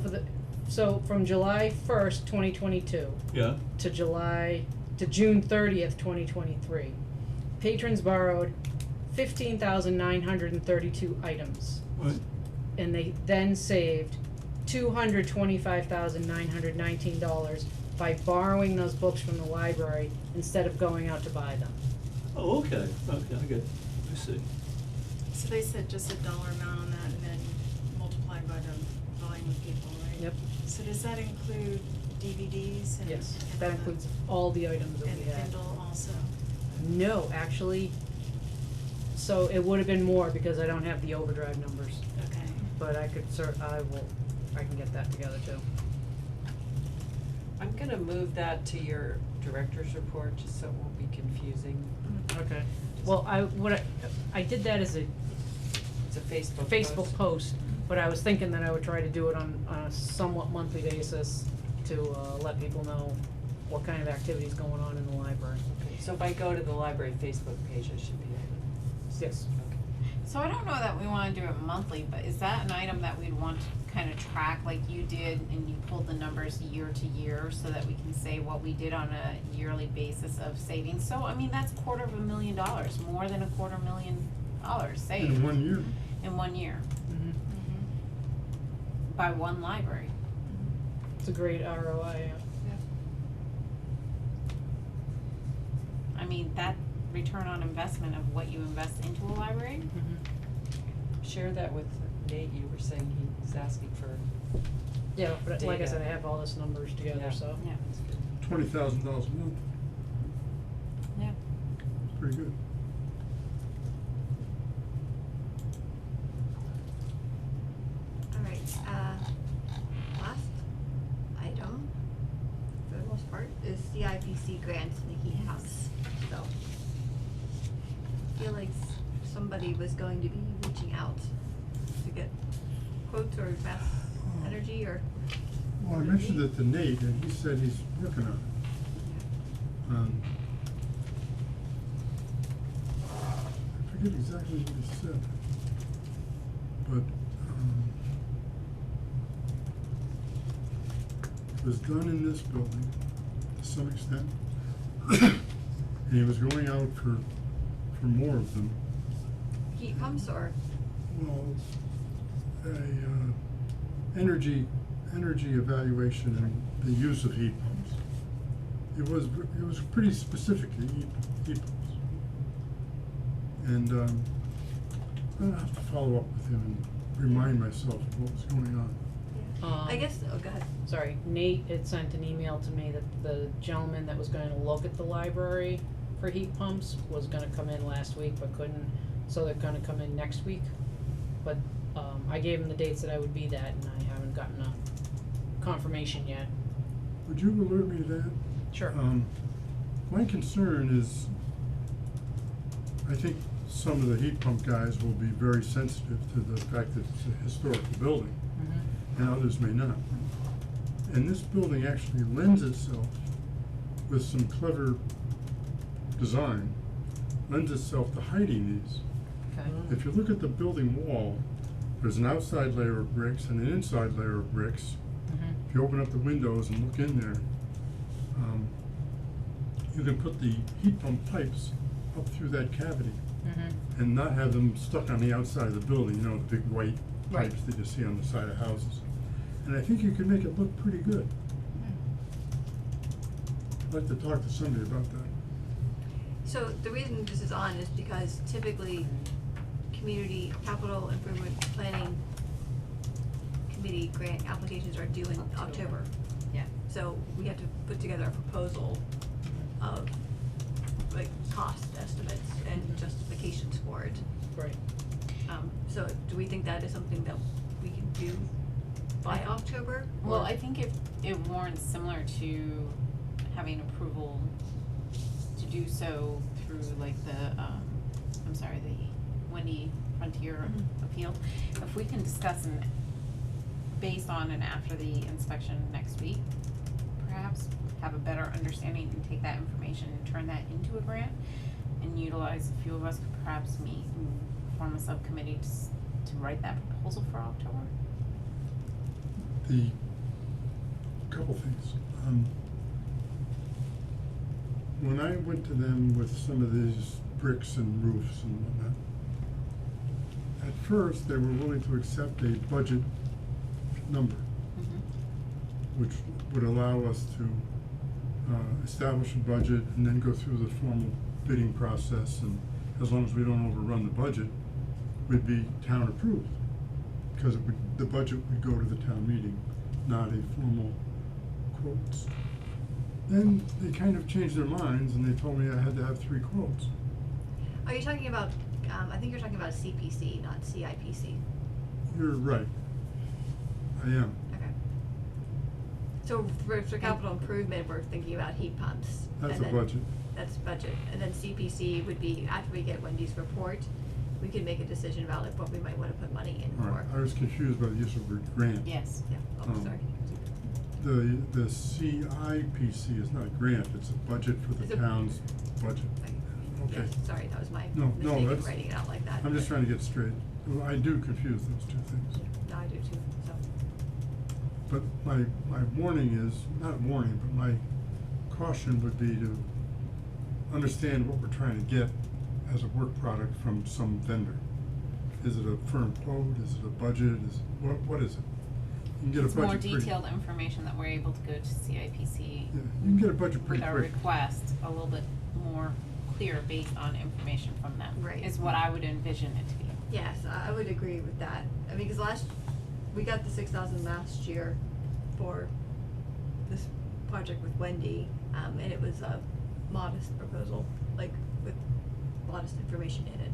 from July 1st, 2022 Yeah, to June 30th, 2023, patrons borrowed 15,932 items. right. And they then saved $225,919 by borrowing those books from the library instead of going out to buy them. Oh, okay, I see. So they said just a dollar amount on that and then multiplied by the volume of people, right? Yep. So does that include DVDs and? Yes, and that all includes all the items that And we had. Kindle also? No, actually, so it would have been more because I don't have the overdrive numbers, Okay. but I can get that together too. I'm gonna move that to your director's report, just so it won't be confusing. Okay. Well, I did that as a It's a Facebook Facebook post, but I was thinking that I would try to do it on a somewhat monthly basis to let people know what kind of activity's going on in the library. Okay, so if I go to the library Facebook page, I should be able Yes. to, okay. So I don't know that we wanna do it monthly, but is that an item that we'd want to kind of track like you did and you pulled the numbers year to year so that we can say what we did on a yearly basis of savings? So, I mean, that's $250,000, more than $250,000 saved In 1 year. in 1 year Mm-hmm. by one library. It's a great ROI. I mean, that return on investment of what you invest into a library, Mm-hmm. Share that with Nate, you were saying he's asking for, Yeah, but like I Data. said, I have all this numbers together, Yeah. so. yeah, that's good. $20,000 a month, yeah. it's pretty good. alright, last item, for the most part, is CIPC grants in the heat house, so. I feel like somebody was going to be reaching out to get quotes or fast energy or. Well, I mentioned it to Nate, and he said he's working on it. I forget exactly what he said, but, it was done in this building to some extent. And he was going out for more of them. Heat pumps or, Well, energy evaluation and the use of heat pumps. It was pretty specifically heat pumps. And, I'll have to follow up with him and remind myself of what was going on. I guess, oh, go ahead. Sorry, Nate had sent an email to me that the gentleman that was gonna look at the library for heat pumps was gonna come in last week but couldn't, so they're gonna come in next week. But, I gave him the dates that I would be that and I haven't gotten a confirmation yet. Would you alert me to that? Sure. My concern is, I think some of the heat pump guys will be very sensitive to the fact that it's a historical building, Mm-hmm. and others may not. And this building actually lends itself, with some clever design, lends itself to hiding these. Okay. If you look at the building wall, there's an outside layer of bricks and an inside layer of bricks. Mm-hmm. If you open up the windows and look in there, you can put the heat pump pipes up through that cavity Mm-hmm. and not have them stuck on the outside of the building, you know, the big white Right. pipes that you see on the side of houses. And I think you can make it look pretty good. I'd like to talk to somebody about that. So the reason this is on is because typically community capital improvement planning committee grant applications are due in October. Yeah. So we have to put together a proposal of like cost estimates and justifications for it. Right. So do we think that is something that we can do by October? Well, or- I think it warrants similar to having approval to do so through like the, the Wendy Frontier Mhm. appeal. If we can discuss and based on and after the inspection next week, perhaps have a better understanding and take that information and turn that into a grant and utilize, a few of us could perhaps meet and form a subcommittee to write that proposal for October. The, couple things, when I went to them with some of these bricks and roofs and whatnot, at first, they were willing to accept a budget number, which would allow us to establish a budget and then go through the formal bidding process, and as long as we don't overrun the budget, we'd be town approved. Because it would, the budget would go to the town meeting, not a formal quotes. Then they kind of changed their minds and they told me I had to have 3 quotes. Are you talking about, I think you're talking about CPC, not CIPC. You're right. I am. Okay. So for capital improvement, we're thinking about heat pumps. That's and a then- budget. That's budget, and then CPC would be, after we get Wendy's report, we can make a decision about like what we might wanna put money in All for. right, I was confused by the use of the word grant. Yes. Yeah, oh, sorry. The CIPC is not a grant, it's a budget for It's the a- town's budget. Okay. Yes, sorry, that was my No, mistake in that's- writing it out like that. I'm just but- trying to get straight. Well, I do confuse those two things. No, I do too, so. But my warning is, not warning, but my caution would be to understand what we're trying to get as a work product from some vendor. Is it a firm quote, is it a budget, what is it? You can get a It's budget more pretty. detailed information that we're able to go to CIPC Yeah, you can get a budget pretty with quick. our request a little bit more clear based on information from them. Right. Is what I would envision it to be. Yes, I would agree with that. I mean, cause we got the 6,000 last year for this project with Wendy, and it was a modest proposal, like with modest information in it.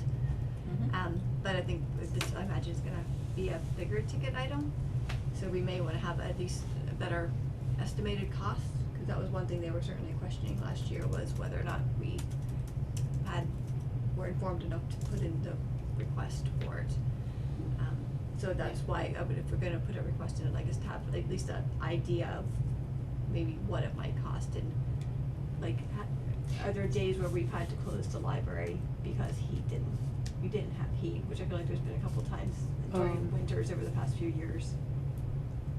But I think with this, I imagine it's gonna be a bigger ticket item, so we may wanna have at least a better estimated cost, cause that was one thing they were certainly questioning last year, was whether or not we were informed enough to put in the request for it. So that's why I would, if we're gonna put a request in, I'd like us to have at least an idea of maybe what it might cost, and like, are there days where we've had to close the library because we didn't have heat, which I feel like there's been a couple times during winters over the past few years.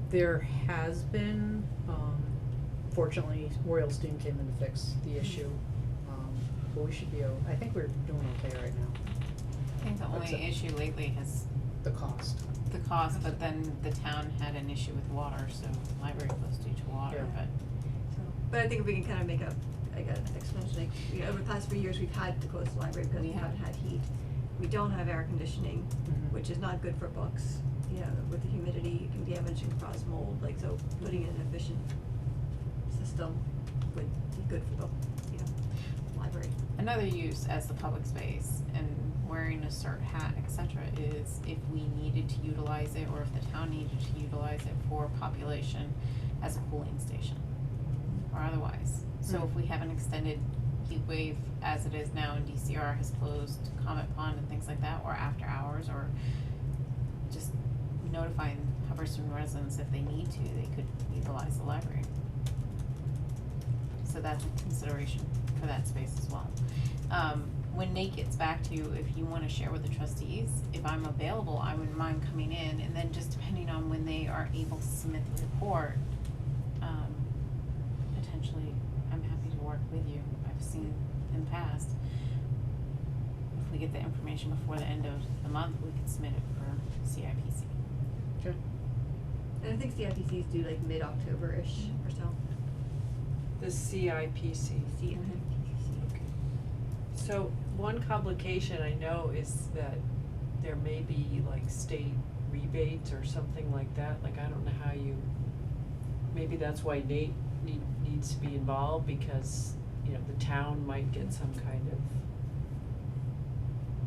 There has been, fortunately, Royal Steam came in to fix the issue, but we should be, I think we're doing okay right now, I think the That's only it. issue lately has the cost. the cost, but then the town had an issue with water, so the library closed due to water, Yeah. but So, but I think if we can kind of make an explanation, like, you know, over the past few years, we've had to close the library because we We have. haven't had heat. We don't have air conditioning, Mhm. which is not good for books, you know, with the humidity, it can damage and cause mold, like, so putting in an efficient system would be good for the, you know, library. another use as the public space and wearing a cert hat, et cetera, is if we needed to utilize it or if the town needed to utilize it for population as a cooling station or otherwise. So if we have an extended heat wave as it is now and DCR has closed Comet Pond and things like that, or after hours, or just notifying Hubbardston residents if they need to, they could utilize the library. So that's a consideration for that space as well. When Nate gets back to you, if you wanna share with the trustees, if I'm available, I wouldn't mind coming in, and then just depending on when they are able to submit the report, potentially, I'm happy to work with you. I've seen in the past, if we get the information before the end of the month, we could submit it for CIPC. Okay. And I think CIPC's due like mid-October-ish or so. The CIPC. CIPC. So one complication I know is that there may be like state rebate or something like that, like, I don't know how you, maybe that's why Nate needs to be involved, because, you know, the town might get some kind of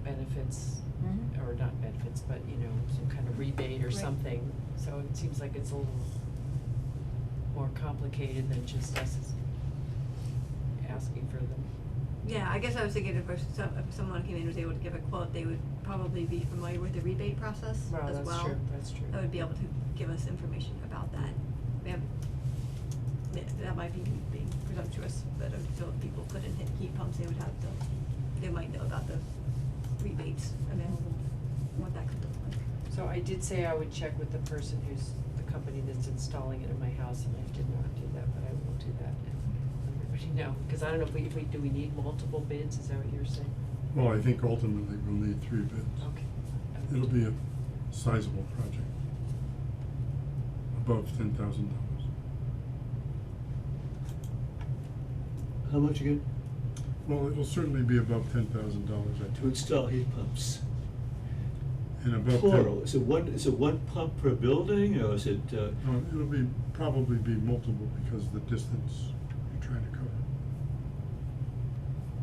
benefits, Mhm. or not benefits, but, you know, some kind of rebate or Right. something, so it seems like it's a little more complicated than just us asking for them. Yeah, I guess I was thinking if someone came in and was able to give a quote, they would probably be familiar with the rebate process as well. Well, that's true. That would be able to give us information about that. We have, that might be being presumptuous, but I feel if people put in heat pumps, they might know about the rebates available, what that could look like. So I did say I would check with the person who's, the company that's installing it in my house, and I did not do that, but I will do that and let everybody know, cause I don't know if we, do we need multiple bids, is that what you're saying? Well, I think ultimately we'll need 3 bids. Okay. It'll be a sizable project, above $10,000. How much again? Well, it'll certainly be above $10,000, I To install heat pumps? and above Plural, is it one pump per building, or is it, No, it'll probably be multiple because of the distance you're trying to cover.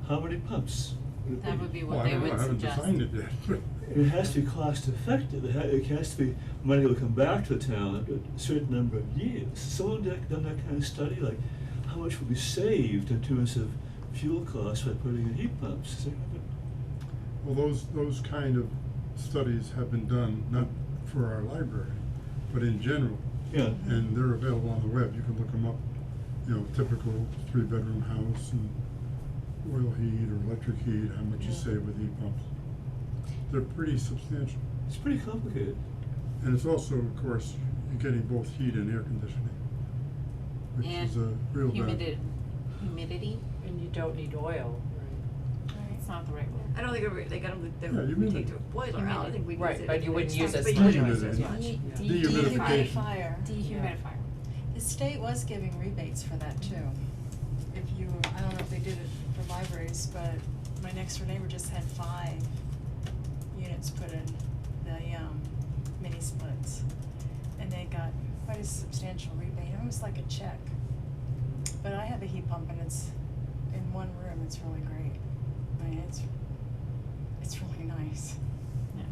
how many pumps would it be? That would be Well, what I they don't know, would I haven't suggest. designed it yet, but. It has to be cost effective, it has to be money that will come back to the town after a certain number of years. Someone done that kind of study, like, how much would be saved in terms of fuel costs by putting in heat pumps? Is there Well, those kind of studies have been done, not for our library, but in general. Yeah. And they're available on the web, you can look them up, you know, typical 3-bedroom house and oil heat or electric heat, how much you Yeah. save with heat pumps. They're pretty substantial. It's pretty complicated. And it's also, of course, you're getting both heat and air conditioning, which is a real bad. Humidity, And you don't need oil, right? it's not the right word. I don't think they got them, Yeah, you take mean the boiler out, I think we'd use Right, it. but you wouldn't use it But as you much. wouldn't use it as Dehumidification. much. Dehumidification. Dehumidifier. Dehumidifier. The state was giving rebates for that too. If you, I don't know if they did it for libraries, but my next door neighbor just had 5 units put in, the mini splits. And they got quite a substantial rebate, it was like a check. But I have a heat pump and it's in one room, it's really great. I mean, it's really nice. Yeah.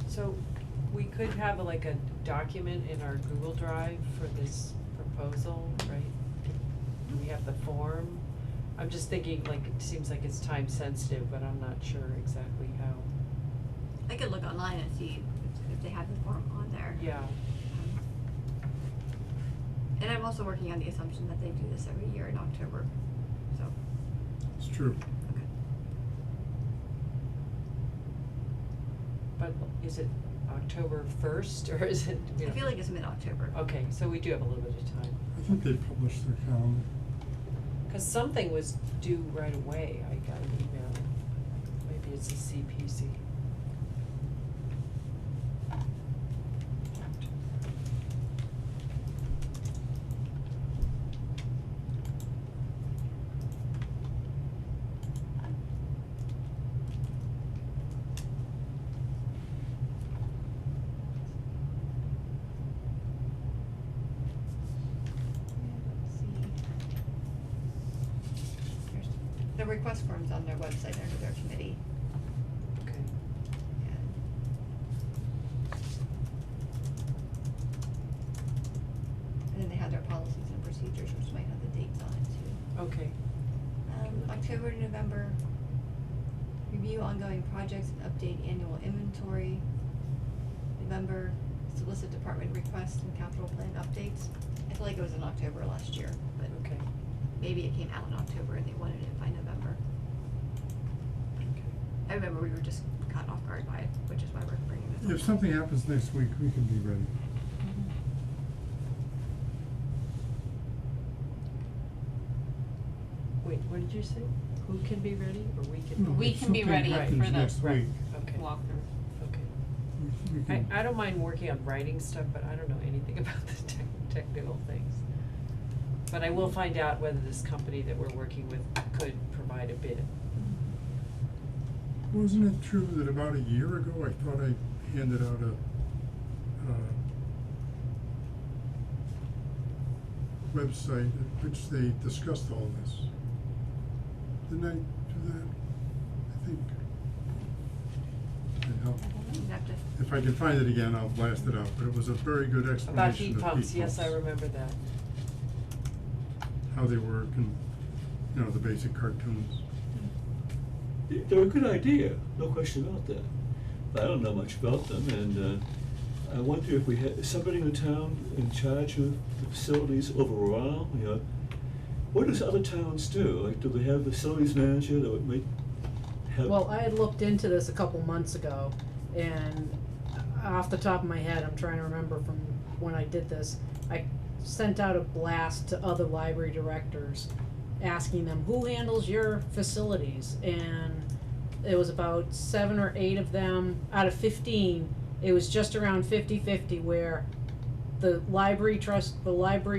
So we could have like a document in our Google Drive for this proposal, right? Do we have the form? I'm just thinking, like, it seems like it's time sensitive, but I'm not sure exactly how. I could look online and see if they have the form on there. Yeah, And I'm also working on the assumption that they do this every year in October, so, It's true. okay. but is it October 1st or is it, you I know? feel like it's mid-October. Okay, so we do have a little bit of time. I think they published their calendar. Cause something was due right away, I got an email, maybe it's a CPC. The request form's on their website under their committee. Okay. And then they have their policies and procedures, which might have the dates on it too. Okay. October to November, review ongoing projects and update annual inventory. November, solicit department requests and capital plan updates. I feel like it was in October last year, but Okay. maybe it came out in October and they wanted it by November. Okay. I remember we were just caught off guard by it, which is why we're bringing this up. If something happens next week, we can be ready. Wait, what did you say? Who can be ready, or we can? No, We if can be something ready happens for the next Right, week, okay, walkthrough. okay. we can. I don't mind working on writing stuff, but I don't know anything about the technical things. But I will find out whether this company that we're working with could provide a bid. Wasn't it true that about a year ago, I thought I handed out a website at which they discussed all this? Didn't I do that? I think. And You'd have to, if I can find it again, I'll blast it out, but it was a very good About explanation heat of pumps, yes, I pumps, remember that. how they work and, you know, the basic cartoons. They're a good idea, no question about that. But I don't know much about them, and I wonder if we had somebody in the town in charge of the facilities overall, you know. What does other towns do? Like, do they have a facilities manager that would make, have? Well, I had looked into this a couple months ago, and off the top of my head, I'm trying to remember from when I did this, I sent out a blast to other library directors, asking them, who handles your facilities? And it was about 7 or 8 of them, out of 15, it was just around 50-50 where the library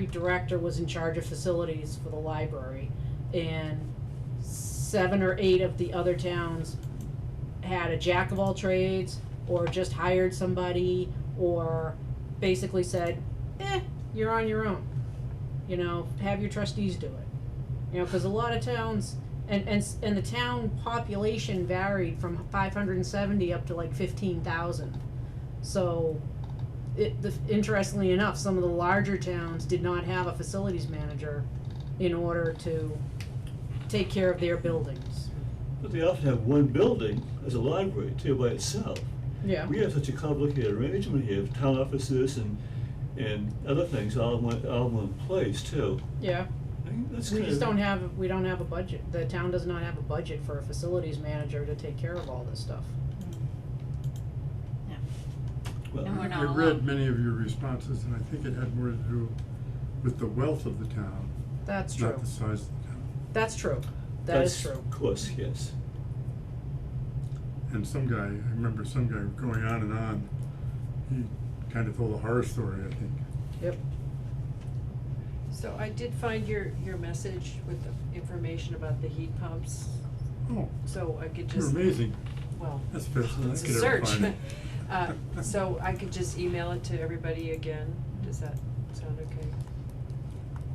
director was in charge of facilities for the library, and 7 or 8 of the other towns had a jack of all trades, or just hired somebody, or basically said, you're on your own. You know, have your trustees do it. You know, cause a lot of towns, and the town population varied from 570 up to like 15,000. So, interestingly enough, some of the larger towns did not have a facilities manager in order to take care of their buildings. But they often have one building as a library too by itself. Yeah. We have such a complicated arrangement here, of town offices and other things all in one place too. Yeah. I think that's We kind just of- we don't have a budget. The town does not have a budget for a facilities manager to take care of all this stuff. Yeah. Well, And we're not I alone. read many of your responses, and I think it had more to do with the wealth of the town, That's true. not the size of the town. That's true. That is that's- true. Of course, yes. And some guy, I remember some guy going on, he kind of told a horror story, I think. Yep. So I did find your message with the information about the heat pumps, Oh, so I could you're just, amazing. well, That's faster than I it's a could ever search. find it. So I could just email it to everybody again, does that sound okay?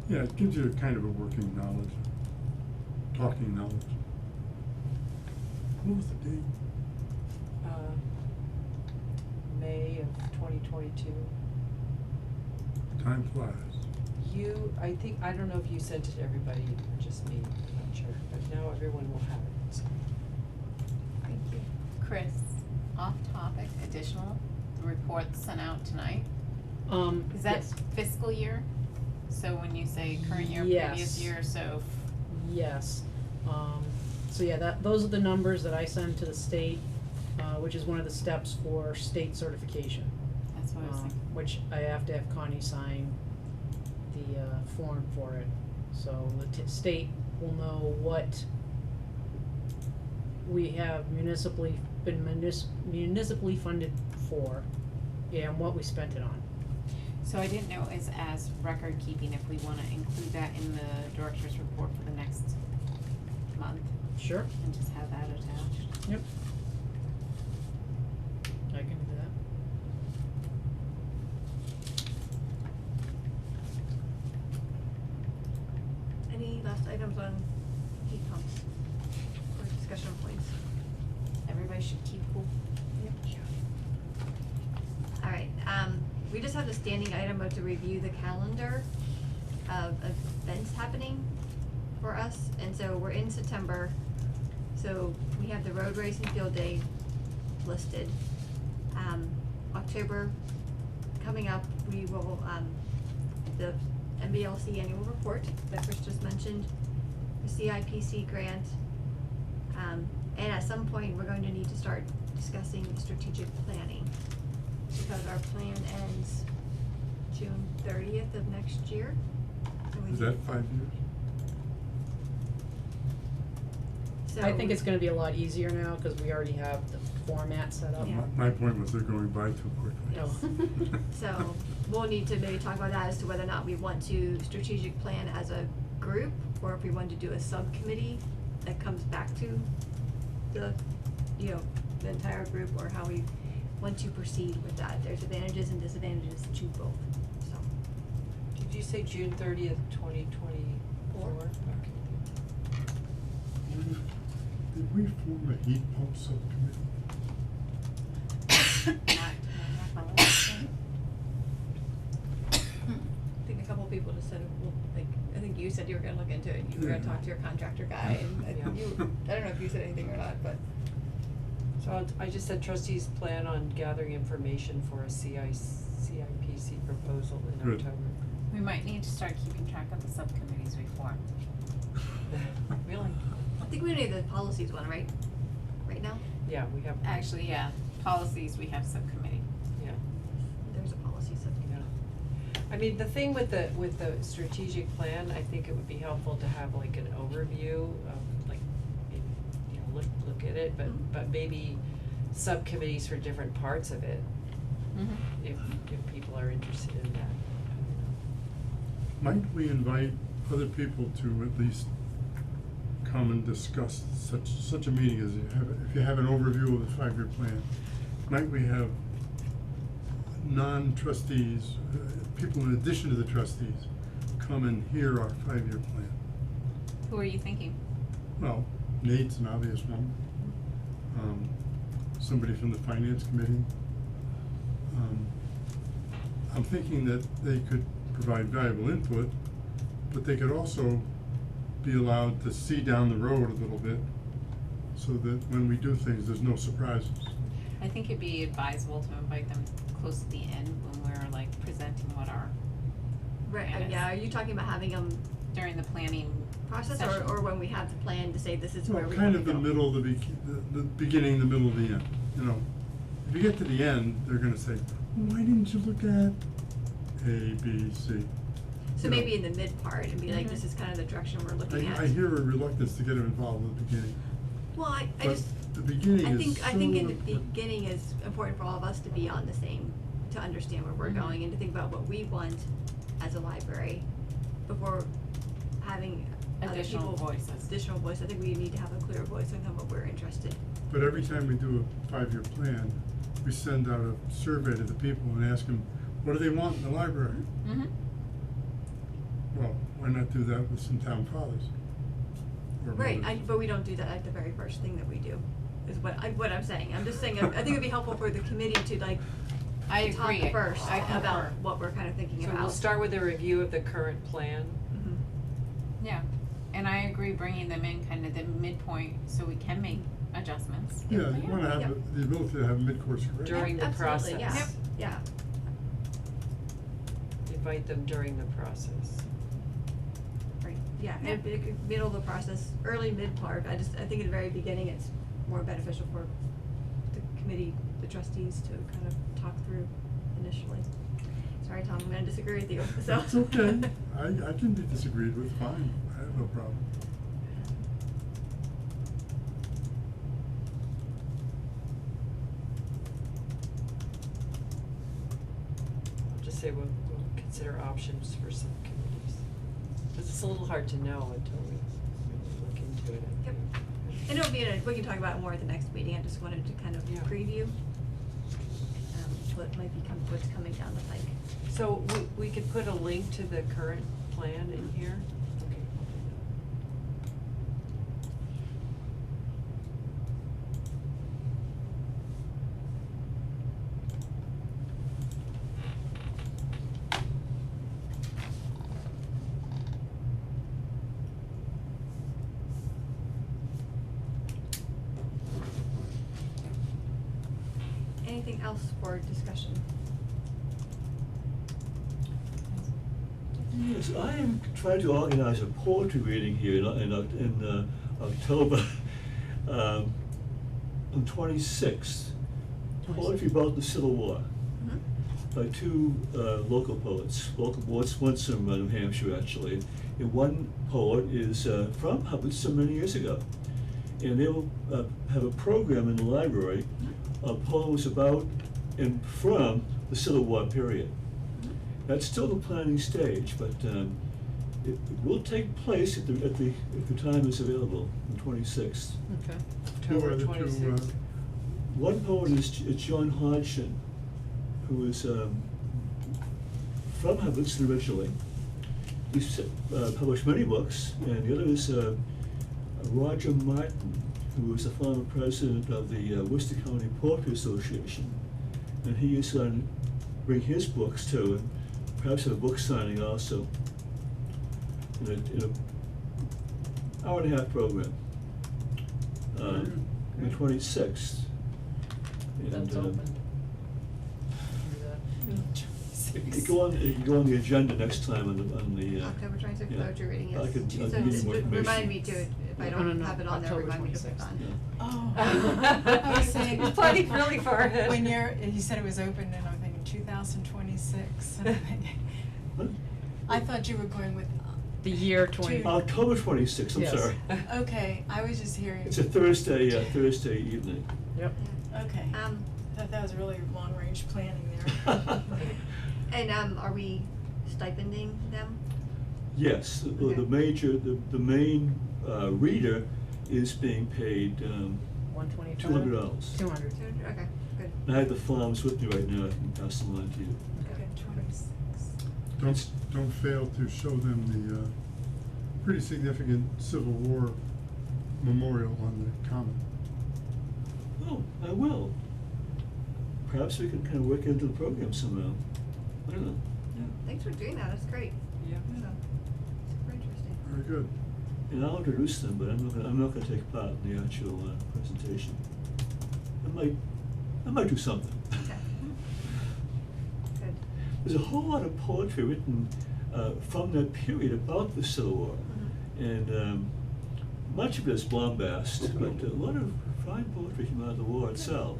Yeah, it gives you kind of a working knowledge, talking knowledge. What was the date? May of 2022. Time flies. I don't know if you sent it to everybody or just me, I'm not sure, but now everyone will have it, so. Thank you. Chris, off topic, additional, the report sent out tonight, is that yes. fiscal year? So when you say current year, Yes. previous year, so Yes. So yeah, those are the numbers that I send to the state, which is one of the steps for state certification. that's what I was thinking. Which I have to have Connie sign the form for it. So the state will know what we have municipally funded for, and what we spent it on. So I didn't know as record keeping, if we wanna include that in the director's report for the next month Sure. and just have that attached. Yep. I can do that. any last items on heat pumps or discussion points? Everybody should keep cool. Alright, we just have the standing item of to review the calendar of events happening for us, and so we're in September. So we have the road race and field day listed. October coming up, we will, the MBLC annual report that Chris just mentioned, the CIPC grant, and at some point, we're going to need to start discussing strategic planning, because our plan ends June 30th of next year. So we Is need- that 5 years? So I think it's gonna be a lot easier now, cause we already have the format set up. Yeah. My point was they're going by too quickly. No. So we'll need to maybe talk about that as to whether or not we want to strategic plan as a group, or if we want to do a subcommittee that comes back to the you know, the entire group, or how we want to proceed with that. There's advantages and disadvantages to both, so. Did you say June 30th, 2024? Four. Okay. Did we form a heat pump subcommittee? Not on the list. I think a couple of people just said, well, like, I think you said you were gonna look into it, you were gonna talk to your contractor guy, and I think you, I don't know if you said anything or not, but. So I just said trustees plan on gathering information for a CIPC proposal in Good. October. We might need to start keeping track of the subcommittees we form. Really? I think we need the policies one, right? Right now? Yeah, we have. Actually, yeah, policies, we have subcommittee. Yeah. There's a policy subcommittee. Yeah. I mean, the thing with the strategic plan, I think it would be helpful to have like an overview of like, maybe, you know, look at it, Mhm. but maybe subcommittees for different parts of it, Mm-hmm. if people are interested in that. Might we invite other people to at least come and discuss such a meeting as you have, if you have an overview of the 5-year plan? Might we have non-trustees, people in addition to the trustees, come and hear our 5-year plan? Who are you thinking? Well, Nate's an obvious one. Somebody from the finance committee. I'm thinking that they could provide valuable input, but they could also be allowed to see down the road a little bit, so that when we do things, there's no surprises. I think it'd be advisable to invite them close to the end when we're like presenting what our, Right, Yes. yeah, are you talking about having them during the planning process, session. or when we have the plan to say this is where Well, we kind wanna of the go? middle, the beginning, the middle, the end, you know. If you get to the end, they're gonna say, why didn't you look at A, B, C? So You know. maybe in the mid part and be like, Mhm. this is kind of the direction we're looking at. I hear a reluctance to get them involved at the beginning. Well, I But just, the beginning I is think, I think in the so important. beginning is important for all of us to be on the same, to understand where we're Mhm. going and to think about what we want as a library before having other Additional people. voices. Additional voice, I think we need to have a clear voice on what we're interested. But every time we do a 5-year plan, we send out a survey to the people and ask them, what do they want in the library? Mm-hmm. Well, why not do that with some town fathers? Or Right, mothers? but we don't do that at the very first thing that we do, is what I'm saying. I'm just saying, I think it'd be helpful for the committee to like I talk agree. first I concur. about what we're kind of thinking So about. we'll start with a review of the current plan. Mhm. Yeah, and I agree bringing them in kind of the midpoint so we can make adjustments. Yeah, you wanna have Yep. the ability to have mid-course correction. During the Absolutely, yeah, process. yeah. Invite them during the process. Right, yeah, Yeah. middle of the process, early, mid part, I think at the very beginning, it's more beneficial for the committee, the trustees to kind of talk through initially. Sorry, Tom, I'm gonna disagree with you, so. It's okay, I can be disagreed with, fine, I have no problem. I'll just say we'll consider options for some committees. Cause it's a little hard to know until we really look into it, I Yep. think. And it'll be, we can talk about it more at the next meeting, I just wanted to kind of Yeah. preview, what might become, what's coming down the pike. So we could put a link to the current plan in here? Okay, we'll do Anything else for discussion? Yes, I am trying to organize a poetry reading here in October, on 26th. Poetry about the Civil War Mm-hmm. by two local poets, one's from New Hampshire actually, and one poet is from Hubbardston many years ago. And they will have a program in the library of poems about and from the Civil War period. That's still the planning stage, but it will take place if the time is available, the 26th. Okay. Who are October the two, 26th. One poet is John Hodgson, who is from Hubbardston originally. He's published many books, and the other is Roger Martin, who was the former president of the Worcester County Poetry Association. And he is going to bring his books too, and perhaps have a book signing also in a hour and a half program. On the 26th. That's And, open. It can go on the agenda next time on the. October 26th yeah. poetry reading, yes. I can So give you just more information. remind me to, if I No, don't no, have it on there, October remind me to put it 26th. on. Oh. I I was saying. It's planning really far ahead. When you said it was open, and I'm thinking 2026, and I'm thinking, What? I thought you were going with, The year 20. October 26th, I'm Yes. sorry. okay, I was just hearing. It's a Thursday Yep. evening. Yeah. Okay, I thought that was really long-range planning there. And, are we stipending them? Yes, the Okay. main reader is being paid $125. $200. 200. Okay, good. I have the forms with me right now, I can pass them on to you. Okay, 26. Don't fail to show them the pretty significant Civil War memorial on the common. Oh, I will. Perhaps we can kind of work into the program somehow. I don't know. Thanks for doing that, that's great. Yeah. Super interesting. Very good. And I'll introduce them, but I'm not gonna take part in the actual presentation. I might do something. Okay. Good. There's a whole lot of poetry written from that period about the Civil War. Mhm. And much of it is bombast, but a lot of fine poetry came out of the war itself.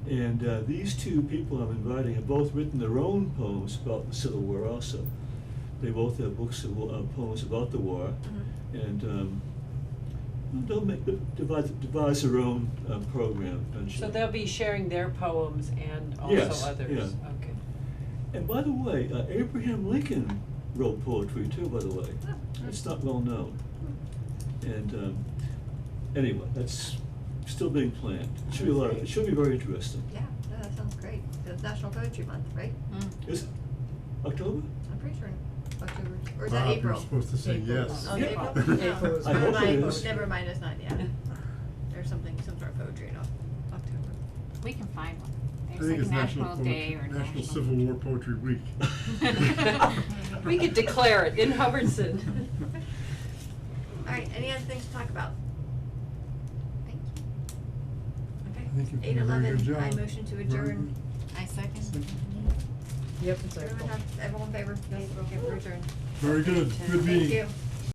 And these two people I'm inviting have both written their own poems about the Civil War also. They both have books of poems about the war, Mhm. and they'll devise their own program eventually. So they'll be sharing their poems and Yes, also others, yeah. okay. And by the way, Abraham Lincoln wrote poetry too, by the way. Oh, nice. It's not well known. And anyway, that's still being planned. It should be it should be very interesting. Yeah, no, that sounds great. It's National Poetry Month, right? Is it October? I'm pretty sure October, or is that Bob, April? you're supposed to say April. yes. Oh, Yeah. April? April is- I Never hope it mind, is. never mind, it's not, yeah. There's some sort of poetry in October. We can find one. I There's think like it's National Day or National Civil War Poetry Week. We could declare it in Hubbardston. All right, any other things to talk about? Thank you. I think you've Okay, done a very good 8:11, I job. motion to Very adjourn. good. I second. Yep, it's Everyone April. have, everyone in favor? Okay, we're adjourned. Very good, good Thank meeting. you.